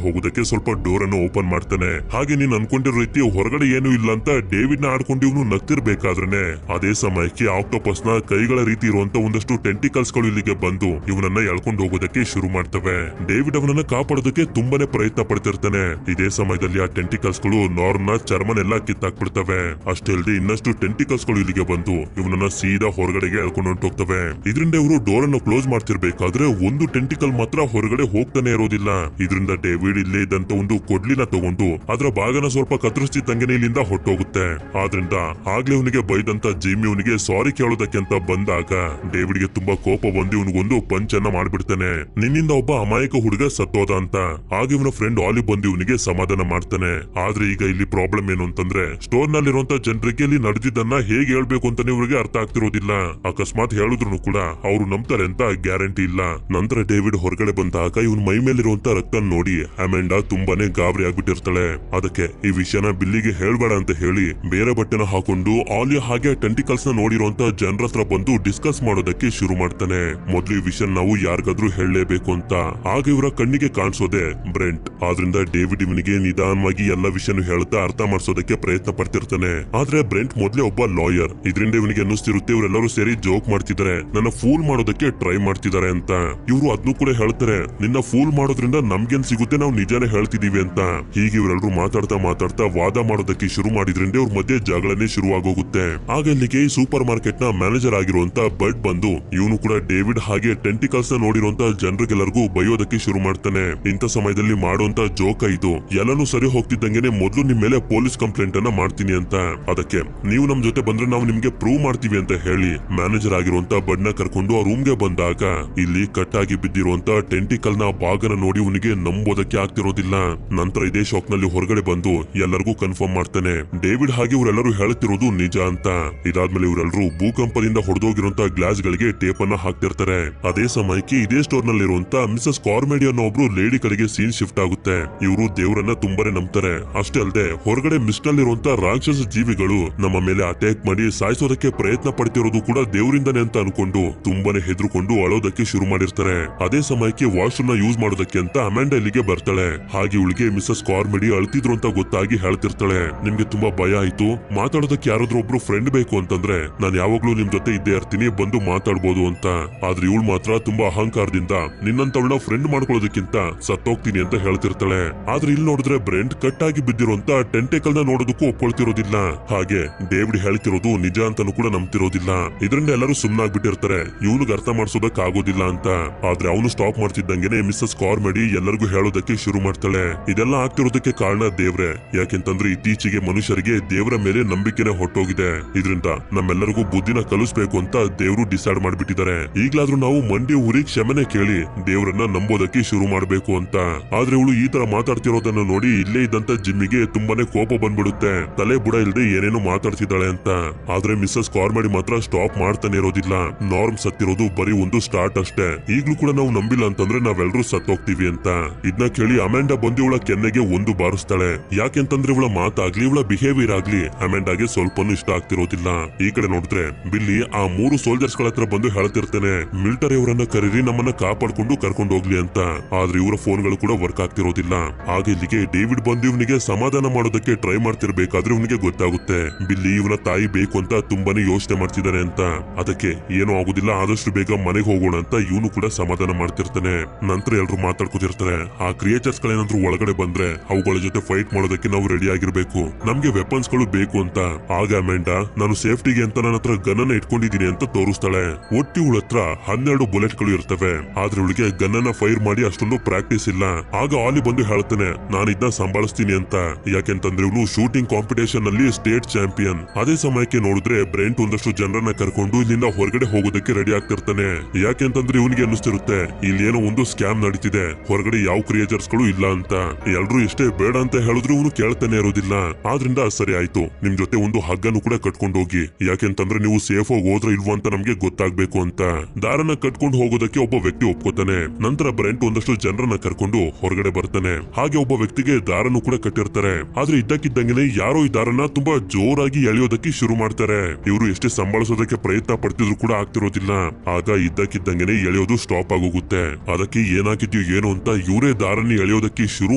Speaker 2: ಹೋಗೋದಕ್ಕೆ ಸ್ವಲ್ಪ ಡೋರ್ ಅನ್ನು ಓಪನ್ ಮಾಡ್ತಾನೆ. ಹಾಗೆ ನೀನ್ ಅನ್ಕೊಂಡಿರೋ ರೀತಿ ಹೊರಗಡೆ ಏನು ಇಲ್ಲ ಅಂತ ಡೇವಿಡ್ ನ ಆಡ್ಕೊಂಡು ಇವನು ನಗ್ತಿರ್ಬೇಕಾದ್ರೆ ಅದೇ ಸಮಯಕ್ಕೆ ಆಕ್ಟೋಪಸ್ ನ ಕೈಗಳ ರೀತಿ ಇರುವಂತ ಒಂದಷ್ಟು ಟೆಂಟಿಕಲ್ಸ್ ಗಳು ಇಲ್ಲಿಗೆ ಬಂದು ಇವನನ್ನ ಎಳ್ಕೊಂಡು ಹೋಗೋದಕ್ಕೆ ಶುರು ಮಾಡ್ತವೆ. ಡೇವಿಡ್ ಅವನನ್ನ ಕಾಪಾಡೋದಕ್ಕೆ ತುಂಬಾನೇ ಪ್ರಯತ್ನ ಪಡ್ತಿರ್ತಾನೆ. ಇದೇ ಸಮಯದಲ್ಲಿ ಆ ಟೆಂಟಿಕಲ್ಸ್ ಗಳು ನಾರ್ಮ್ ನ ಚರ್ಮನೆಲ್ಲ ಕಿತ್ತಾಕ್ಬಿಡ್ತವೆ. ಅಷ್ಟೇ ಅಲ್ಲದೆ ಇನ್ನಷ್ಟು ಟೆಂಟಿಕಲ್ಸ್ ಗಳು ಇಲ್ಲಿಗೆ ಬಂದು ಇವನನ್ನ ಸೀದಾ ಹೊರಗಡೆಗೆ ಎಳ್ಕೊಂಡು ಹೊಂಟೋಗ್ತವೆ. ಇದರಿಂದ ಇವರು ಡೋರ್ ಅನ್ನು ಕ್ಲೋಸ್ ಮಾಡ್ತಿರ್ಬೇಕಾದ್ರೆ ಒಂದು ಟೆಂಟಿಕಲ್ ಮಾತ್ರ ಹೊರಗಡೆ ಹೋಗ್ತಾನೆ ಇರೋದಿಲ್ಲ. ಇದರಿಂದ ಡೇವಿಡ್ ಇಲ್ಲೇ ಇದ್ದಂತ ಒಂದು ಕೊಡ್ಲಿನ ತಗೊಂಡು ಅದರ ಭಾಗನ ಸ್ವಲ್ಪ ಕತ್ತರಿಸ್ತಿದ್ದಂಗೆನೆ ಇಲ್ಲಿಂದ ಹೊಟ್ಟೋಗುತ್ತೆ. ಆದ್ರಿಂದ ಆಗ್ಲೇ ಇವನಿಗೆ ಬೈದಂತ ಜಿಮ್ ಇವನಿಗೆ ಸಾರಿ ಕೇಳೋದಕ್ಕೆ ಅಂತ ಬಂದಾಗ ಡೇವಿಡ್ಗೆ ತುಂಬಾ ಕೋಪ ಬಂದು ಇವನಿಗೊಂದು ಪಂಚ್ ಅನ್ನ ಮಾಡ್ಬಿಡ್ತಾನೆ. ನಿನ್ನಿಂದ ಒಬ್ಬ ಅಮಾಯಕ ಹುಡುಗ ಸತ್ತೋದ ಅಂತ. ಆಗ ಇವನ ಫ್ರೆಂಡ್ ಆಲಿ ಬಂದು ಇವನಿಗೆ ಸಮಾಧಾನ ಮಾಡ್ತಾನೆ. ಆದ್ರೆ ಈಗ ಇಲ್ಲಿ ಪ್ರಾಬ್ಲಮ್ ಏನು ಅಂತಂದ್ರೆ ಸ್ಟೋರ್ ನಲ್ಲಿರುವಂತ ಜನರಿಗೆ ಇಲ್ಲಿ ನಡೆದಿದ್ದನ್ನ ಹೇಗೆ ಹೇಳ್ಬೇಕು ಅಂತಾನೆ ಇವ್ರಿಗೆ ಅರ್ಥ ಆಗ್ತಿರೋದಿಲ್ಲ. ಅಕಸ್ಮಾತ್ ಹೇಳಿದ್ರು ಕೂಡ ಅವ್ರು ನಂಬ್ತಾರೆ ಅಂತ ಗ್ಯಾರಂಟಿ ಇಲ್ಲ. ನಂತರ ಡೇವಿಡ್ ಹೊರಗಡೆ ಬಂದಾಗ ಇವನ್ ಮೈ ಮೇಲಿರುವಂತ ರಕ್ತ ನೋಡಿ ಅಮೆಂಡಾ ತುಂಬಾನೇ ಗಾಬರಿ ಆಗ್ಬಿಟ್ಟಿರ್ತಾಳೆ. ಅದಕ್ಕೆ ಈ ವಿಷಯನ ಬಿಲ್ಲಿಗೆ ಹೇಳ್ಬೇಡ ಅಂತ ಹೇಳಿ ಬೇರೆ ಬಟ್ಟೆನ ಹಾಕೊಂಡು ಆಲಿ ಹಾಗೆ ಟೆಂಟಿಕಲ್ಸ್ ನ ನೋಡಿರುವಂತ ಜನರ ಹತ್ರ ಬಂದು ಡಿಸ್ಕಸ್ ಮಾಡೋದಕ್ಕೆ ಶುರು ಮಾಡ್ತಾನೆ. ಮೊದ್ಲು ಈ ವಿಷಯ ನಾವು ಯಾರಿಗಾದ್ರೂ ಹೇಳಲೇಬೇಕು ಅಂತ. ಆಗ ಇವರ ಕಣ್ಣಿಗೆ ಕಾಣಿಸೋದೆ ಬ್ರೆಂಟ್. ಆದ್ರಿಂದ ಡೇವಿಡ್ ಇವನಿಗೆ ನಿಧಾನವಾಗಿ ಎಲ್ಲ ವಿಷಯನೂ ಹೇಳ್ತಾ ಅರ್ಥ ಮಾಡಿಸೋದಕ್ಕೆ ಪ್ರಯತ್ನ ಪಡ್ತಿರ್ತಾನೆ. ಆದ್ರೆ ಬ್ರೆಂಟ್ ಮೊದ್ಲೇ ಒಬ್ಬ ಲಾಯರ್. ಇದರಿಂದ ಇವನಿಗೆ ಅನ್ನಿಸ್ತಿರುತ್ತೆ ಇವರೆಲ್ಲರೂ ಸೇರಿ ಜೋಕ್ ಮಾಡ್ತಿದ್ದಾರೆ, ನನ್ನ ಫೂಲ್ ಮಾಡೋದಕ್ಕೆ ಟ್ರೈ ಮಾಡ್ತಿದ್ದಾರೆ ಅಂತ. ಇವರು ಅದನ್ನು ಕೂಡ ಹೇಳ್ತಾರೆ, ನಿನ್ನ ಫೂಲ್ ಮಾಡೋದ್ರಿಂದ ನಮ್ಗೇನ್ ಸಿಗುತ್ತೆ, ನಾವು ನಿಜಾನೇ ಹೇಳ್ತಿದೀವಿ ಅಂತ. ಹೀಗೆ ಇವರೆಲ್ಲರೂ ಮಾತಾಡ್ತಾ ಮಾತಾಡ್ತಾ ವಾದ ಮಾಡೋದಕ್ಕೆ ಶುರು ಮಾಡಿದ್ರಿಂದ ಇವ್ರ ಮಧ್ಯೆ ಜಗಳನೆ ಶುರುವಾಗೋಗುತ್ತೆ. ಆಗ ಇಲ್ಲಿಗೆ ಈ ಸೂಪರ್ ಮಾರ್ಕೆಟ್ ನ ಮ್ಯಾನೇಜರ್ ಆಗಿರುವಂತ ಬಡ್ ಬಂದು ಇವನು ಕೂಡ ಡೇವಿಡ್ ಹಾಗೆ ಟೆಂಟಿಕಲ್ಸ್ ನ ನೋಡಿರುವಂತ ಜನರಿಗೆಲ್ಲರಿಗೂ ಬೈಯೋದಕ್ಕೆ ಶುರು ಮಾಡ್ತಾನೆ. ಇಂಥ ಸಮಯದಲ್ಲಿ ಮಾಡುವಂತ ಜೋಕ ಇದು. ಎಲ್ಲಾನು ಸರಿ ಹೋಗ್ತಿದ್ದಂಗೆನೆ ಮೊದಲು ನಿಮ್ ಮೇಲೆ ಪೊಲೀಸ್ ಕಂಪ್ಲೇಂಟ್ ಅನ್ನ ಮಾಡ್ತೀನಿ ಅಂತ. ಅದಕ್ಕೆ ನೀವು ನಮ್ ಜೊತೆ ಬಂದ್ರೆ ನಾವು ನಿಮ್ಗೆ ಪ್ರೂವ್ ಮಾಡ್ತೀವಿ ಅಂತ ಹೇಳಿ ಮ್ಯಾನೇಜರ್ ಆಗಿರುವಂತ ಬಡ್ನ ಕರ್ಕೊಂಡು ಆ ರೂಮ್ಗೆ ಬಂದಾಗ ಇಲ್ಲಿ ಕಟ್ಟಾಗಿ ಬಿದ್ದಿರುವಂತ ಟೆಂಟಿಕಲ್ ನ ಭಾಗನ ನೋಡಿ ಇವನಿಗೆ ನಂಬೋದಕ್ಕೆ ಆಗ್ತಿರೋದಿಲ್ಲ. ನಂತರ ಇದೇ ಶಾಕ್ ನಲ್ಲಿ ಹೊರಗಡೆ ಬಂದು ಎಲ್ಲರಿಗೂ ಕನ್ಫರ್ಮ್ ಮಾಡ್ತಾನೆ ಡೇವಿಡ್ ಹಾಗೆ ಇವರೆಲ್ಲರೂ ಹೇಳ್ತಿರೋದು ನಿಜ ಅಂತ. ಇದಾದ್ಮೇಲೆ ಇವರೆಲ್ಲರೂ ಭೂಕಂಪದಿಂದ ಹೊಡೆದೋಗಿರುವಂತ ಗ್ಲಾಸ್ ಗಳಿಗೆ ಟೇಪ್ ಅನ್ನ ಹಾಕ್ತಿರ್ತಾರೆ. ಅದೇ ಸಮಯಕ್ಕೆ ಇದೇ ಸ್ಟೋರ್ ನಲ್ಲಿರುವಂತ ಮಿಸಸ್ ಕಾರ್ಮೆಡಿ ಅನ್ನೋ ಒಬ್ರು ಲೇಡಿ ಕಡೆಗೆ ಸೀನ್ ಶಿಫ್ಟ್ ಆಗುತ್ತೆ. ಇವರು ದೇವರನ್ನ ತುಂಬಾನೇ ನಂಬ್ತಾರೆ. ಅಷ್ಟೇ ಅಲ್ಲದೆ ಹೊರಗಡೆ ಮಿಸ್ಟ್ ನಲ್ಲಿರುವಂತ ರಾಕ್ಷಸ ಜೀವಿಗಳು ನಮ್ಮ ಮೇಲೆ ಅಟ್ಯಾಕ್ ಮಾಡಿ ಸಾಯಿಸೋದಕ್ಕೆ ಪ್ರಯತ್ನ ಪಡ್ತಿರೋದು ಕೂಡ ದೇವರಿಂದನೇ ಅಂತ ಅನ್ಕೊಂಡು ತುಂಬಾನೇ ಹೆದರ್ಕೊಂಡು ಅಳೋದಕ್ಕೆ ಶುರು ಮಾಡಿರ್ತಾರೆ. ಅದೇ ಸಮಯಕ್ಕೆ ವಾಶ್ರೂಮ್ ನ ಯೂಸ್ ಮಾಡೋದಕ್ಕೆ ಅಂತ ಅಮೆಂಡಾ ಇಲ್ಲಿಗೆ ಬರ್ತಾಳೆ. ಹಾಗೆ ಇವಳಿಗೆ ಮಿಸಸ್ ಕಾರ್ಮೆಡಿ ಅಳ್ತಿದ್ರು ಅಂತ ಗೊತ್ತಾಗಿ ಹೇಳ್ತಿರ್ತಾಳೆ, ನಿಮ್ಗೆ ತುಂಬಾ ಭಯ ಆಯ್ತು, ಮಾತಾಡೋದಕ್ಕೆ ಯಾರಾದ್ರೂ ಒಬ್ರು ಫ್ರೆಂಡ್ ಬೇಕು ಅಂತಂದ್ರೆ ನಾನು ಯಾವಾಗ್ಲೂ ನಿಮ್ ಜೊತೆ ಇದ್ದೇ ಇರ್ತೀನಿ, ಬಂದು ಮಾತಾಡ್ಬೋದು ಅಂತ. ಆದ್ರೆ ಇವಳು ಮಾತ್ರ ತುಂಬಾ ಅಹಂಕಾರದಿಂದ ನಿನ್ನಂತವಳ ಫ್ರೆಂಡ್ ಮಾಡ್ಕೊಳ್ಳೋದಕ್ಕಿಂತ ಸತ್ತೋಗ್ತೀನಿ ಅಂತ ಹೇಳ್ತಿರ್ತಾಳೆ. ಆದ್ರೆ ಇಲ್ಲಿ ನೋಡಿದ್ರೆ ಬ್ರೆಂಟ್ ಕಟ್ಟಾಗಿ ಬಿದ್ದಿರುವಂತ ಟೆಂಟೇಕಲ್ ನ ನೋಡೋದಕ್ಕೂ ಒಪ್ಕೊಳ್ತಿರೋದಿಲ್ಲ. ಹಾಗೆ ಡೇವಿಡ್ ಹೇಳ್ತಿರೋದು ನಿಜ ಅಂತಾನು ಕೂಡ ನಂಬ್ತಿರೋದಿಲ್ಲ. ಇದರಿಂದ ಎಲ್ಲರೂ ಸುಮ್ನಾಗ್ಬಿಟ್ಟಿರ್ತಾರೆ, ಇವನಿಗೆ ಅರ್ಥ ಮಾಡಿಸೋದಕ್ ಆಗೋದಿಲ್ಲ ಅಂತ. ಆದ್ರೆ ಅವನು ಸ್ಟಾಪ್ ಮಾಡ್ತಿದ್ದಂಗೆನೆ ಮಿಸಸ್ ಕಾರ್ಮೆಡಿ ಎಲ್ಲರಿಗೂ ಹೇಳೋದಕ್ಕೆ ಶುರು ಮಾಡ್ತಾಳೆ, ಇದೆಲ್ಲ ಆಗ್ತಿರೋದಕ್ಕೆ ಕಾರಣ ದೇವ್ರೆ. ಯಾಕೆಂತಂದ್ರೆ ಇತ್ತೀಚೆಗೆ ಮನುಷ್ಯರಿಗೆ ದೇವರ ಮೇಲೆ ನಂಬಿಕೆನೆ ಹೊಟ್ಟೋಗಿದೆ. ಇದರಿಂದ ನಮ್ಮೆಲ್ಲರಿಗೂ ಬುದ್ಧಿನ ಕಲಿಸ್ಬೇಕು ಅಂತ ದೇವ್ರು ಡಿಸೈಡ್ ಮಾಡ್ಬಿಟ್ಟಿದ್ದಾರೆ. ಈಗ್ಲಾದ್ರೂ ನಾವು ಮಂಡಿ ಊರಿ ಕ್ಷಮನೆ ಕೇಳಿ ದೇವರನ್ನ ನಂಬೋದಕ್ಕೆ ಶುರು ಮಾಡ್ಬೇಕು ಅಂತ. ಆದ್ರೆ ಇವಳು ಈ ತರ ಮಾತಾಡ್ತಿರೋದನ್ನ ನೋಡಿ ಇಲ್ಲೇ ಇದ್ದಂತ ಜಿಮ್ಮಿಗೆ ತುಂಬಾನೇ ಕೋಪ ಬಂದ್ಬಿಡುತ್ತೆ. ತಲೆ ಬುಡ ಇಲ್ದೆ ಏನೇನೋ ಮಾತಾಡ್ತಿದ್ದಾಳೆ ಅಂತ. ಆದ್ರೆ ಮಿಸಸ್ ಕಾರ್ಮೆಡಿ ಮಾತ್ರ ಸ್ಟಾಪ್ ಮಾಡ್ತಾನೆ ಇರೋದಿಲ್ಲ. ನಾರ್ಮ್ ಸತ್ತಿರೋದು ಬರೀ ಒಂದು ಸ್ಟಾರ್ಟ್ ಅಷ್ಟೇ, ಈಗ್ಲೂ ಕೂಡ ನಾವು ನಂಬಿಲ್ಲ ಅಂತಂದ್ರೆ ನಾವೆಲ್ಲರೂ ಸತ್ತೋಗ್ತೀವಿ ಅಂತ. ಇದನ್ನ ಕೇಳಿ ಅಮೆಂಡಾ ಬಂದು ಇವಳ ಕೆನ್ನೆಗೆ ಒಂದು ಬಾರಿಸ್ತಾಳೆ. ಯಾಕೆಂತಂದ್ರೆ ಇವಳ ಮಾತಾಗ್ಲಿ ಇವಳ ಬಿಹೇವಿಯರ್ ಆಗ್ಲಿ ಅಮೆಂಡಾಗೆ ಸ್ವಲ್ಪನೂ ಇಷ್ಟ ಆಗ್ತಿರೋದಿಲ್ಲ. ಈ ಕಡೆ ನೋಡಿದ್ರೆ ಬಿಲ್ಲಿ ಆ 3 ಸೋಲ್ಜರ್ಸ್ ಗಳ ಹತ್ರ ಬಂದು ಹೇಳ್ತಿರ್ತಾನೆ, ಮಿಲಿಟರಿ ಅವರನ್ನ ಕರೀರಿ, ನಮ್ಮನ್ನ ಕಾಪಾಡ್ಕೊಂಡು ಕರ್ಕೊಂಡು ಹೋಗ್ಲಿ ಅಂತ. ಆದ್ರೆ ಇವರ ಫೋನ್ಗಳು ಕೂಡ ವರ್ಕ್ ಆಗ್ತಿರೋದಿಲ್ಲ. ಆಗ ಇಲ್ಲಿಗೆ ಡೇವಿಡ್ ಬಂದು ಇವನಿಗೆ ಸಮಾಧಾನ ಮಾಡೋದಕ್ಕೆ ಟ್ರೈ ಮಾಡ್ತಿರ್ಬೇಕಾದ್ರೆ ಇವನಿಗೆ ಗೊತ್ತಾಗುತ್ತೆ ಬಿಲ್ಲಿ ಇವನ ತಾಯಿ ಬೇಕು ಅಂತ ತುಂಬಾನೇ ಯೋಚನೆ ಮಾಡ್ತಿದ್ದಾನೆ ಅಂತ. ಅದಕ್ಕೆ ಏನೂ ಆಗುದಿಲ್ಲ, ಆದಷ್ಟು ಬೇಗ ಮನೆಗೆ ಹೋಗೋಣ ಅಂತ ಇವನು ಕೂಡ ಸಮಾಧಾನ ಮಾಡ್ತಿರ್ತಾನೆ. ನಂತರ ಎಲ್ರು ಮಾತಾಡ್ಕೊತಿರ್ತಾರೆ. ಆ ಕ್ರಿಯೇಚರ್ಸ್ ಗಳೇನಾದ್ರೂ ಒಳಗಡೆ ಬಂದ್ರೆ ಅವುಗಳ ಜೊತೆ ಫೈಟ್ ಮಾಡೋದಕ್ಕೆ ನಾವು ರೆಡಿ ಆಗಿರ್ಬೇಕು, ನಮ್ಗೆ ವೆಪನ್ಸ್ ಗಳು ಬೇಕು ಅಂತ. ಆಗ ಅಮೆಂಡಾ ನಾನು ಸೇಫ್ಟಿಗೆ ಅಂತ ನನ್ನ ಹತ್ರ ಗನ್ ಅನ್ನ ಇಟ್ಕೊಂಡಿದೀನಿ ಅಂತ ತೋರಿಸ್ತಾಳೆ. ಒಟ್ಟಿ ಇವಳ ಹತ್ರ 12 ಬುಲೆಟ್ ಗಳು ಇರ್ತವೆ, ಆದ್ರೆ ಇವಳಿಗೆ ಗನ್ ಅನ್ನ ಫೈರ್ ಮಾಡಿ ಅಷ್ಟೊಂದು ಪ್ರಾಕ್ಟೀಸ್ ಇಲ್ಲ. ಆಗ ಆಲಿ ಬಂದು ಹೇಳ್ತಾನೆ ನಾನು ಇದನ್ನ ಸಂಭಾಳಿಸ್ತೀನಿ ಅಂತ. ಯಾಕೆಂತಂದ್ರೆ ಇವನು ಶೂಟಿಂಗ್ ಕಾಂಪಿಟೇಷನ್ ಅಲ್ಲಿ ಸ್ಟೇಟ್ ಚಾಂಪಿಯನ್. ಅದೇ ಸಮಯಕ್ಕೆ ನೋಡಿದ್ರೆ ಬ್ರೆಂಟ್ ಒಂದಷ್ಟು ಜನರನ್ನ ಕರ್ಕೊಂಡು ಇಲ್ಲಿಂದ ಹೊರಗಡೆ ಹೋಗೋದಕ್ಕೆ ರೆಡಿ ಆಗ್ತಿರ್ತಾನೆ. ಯಾಕೆಂತಂದ್ರೆ ಇವನಿಗೆ ಅನ್ನಿಸ್ತಿರುತ್ತೆ ಇಲ್ಲಿ ಏನೋ ಒಂದು ಸ್ಕ್ಯಾಮ್ ನಡೀತಿದೆ, ಹೊರಗಡೆ ಯಾವ ಕ್ರಿಯೇಚರ್ಸ್ ಗಳು ಇಲ್ಲ ಅಂತ. ಎಲ್ರು ಎಷ್ಟೇ ಬೇಡ ಅಂತ ಹೇಳಿದ್ರು ಇವನು ಕೇಳ್ತಾನೆ ಇರೋದಿಲ್ಲ. ಆದ್ರಿಂದ ಸರಿ ಆಯ್ತು, ನಿಮ್ ಜೊತೆ ಒಂದು ಹಗ್ಗನ್ನು ಕೂಡ ಕಟ್ಕೊಂಡು ಹೋಗಿ, ಯಾಕೆಂತಂದ್ರೆ ನೀವು ಸೇಫ್ ಆಗಿ ಹೋದ್ರೆ ಇಲ್ವೋ ಅಂತ ನಮ್ಗೆ ಗೊತ್ತಾಗ್ಬೇಕು ಅಂತ. ದಾರನ ಕಟ್ಕೊಂಡು ಹೋಗೋದಕ್ಕೆ ಒಬ್ಬ ವ್ಯಕ್ತಿ ಒಪ್ಕೋತಾನೆ. ನಂತರ ಬ್ರೆಂಟ್ ಒಂದಷ್ಟು ಜನರನ್ನ ಕರ್ಕೊಂಡು ಹೊರಗಡೆ ಬರ್ತಾನೆ. ಹಾಗೆ ಒಬ್ಬ ವ್ಯಕ್ತಿಗೆ ದಾರನು ಕೂಡ ಕಟ್ಟಿರ್ತಾರೆ. ಆದ್ರೆ ಇದ್ದಕ್ಕಿದ್ದಂಗೆನೆ ಯಾರೋ ಈ ದಾರನ ತುಂಬಾ ಜೋರಾಗಿ ಎಳೆಯೋದಕ್ಕೆ ಶುರು ಮಾಡ್ತಾರೆ. ಇವರು ಎಷ್ಟೇ ಸಂಭಾಳಿಸೋದಕ್ಕೆ ಪ್ರಯತ್ನ ಪಡ್ತಿದ್ರು ಕೂಡ ಆಗ್ತಿರೋದಿಲ್ಲ. ಆಗ ಇದ್ದಕ್ಕಿದ್ದಂಗೆನೆ ಎಳೆಯೋದು ಸ್ಟಾಪ್ ಆಗೋಗುತ್ತೆ. ಅದಕ್ಕೆ ಏನಾಗಿದ್ಯೋ ಏನೋ ಅಂತ ಇವರೇ ದಾರನ್ನ ಎಳೆಯೋದಕ್ಕೆ ಶುರು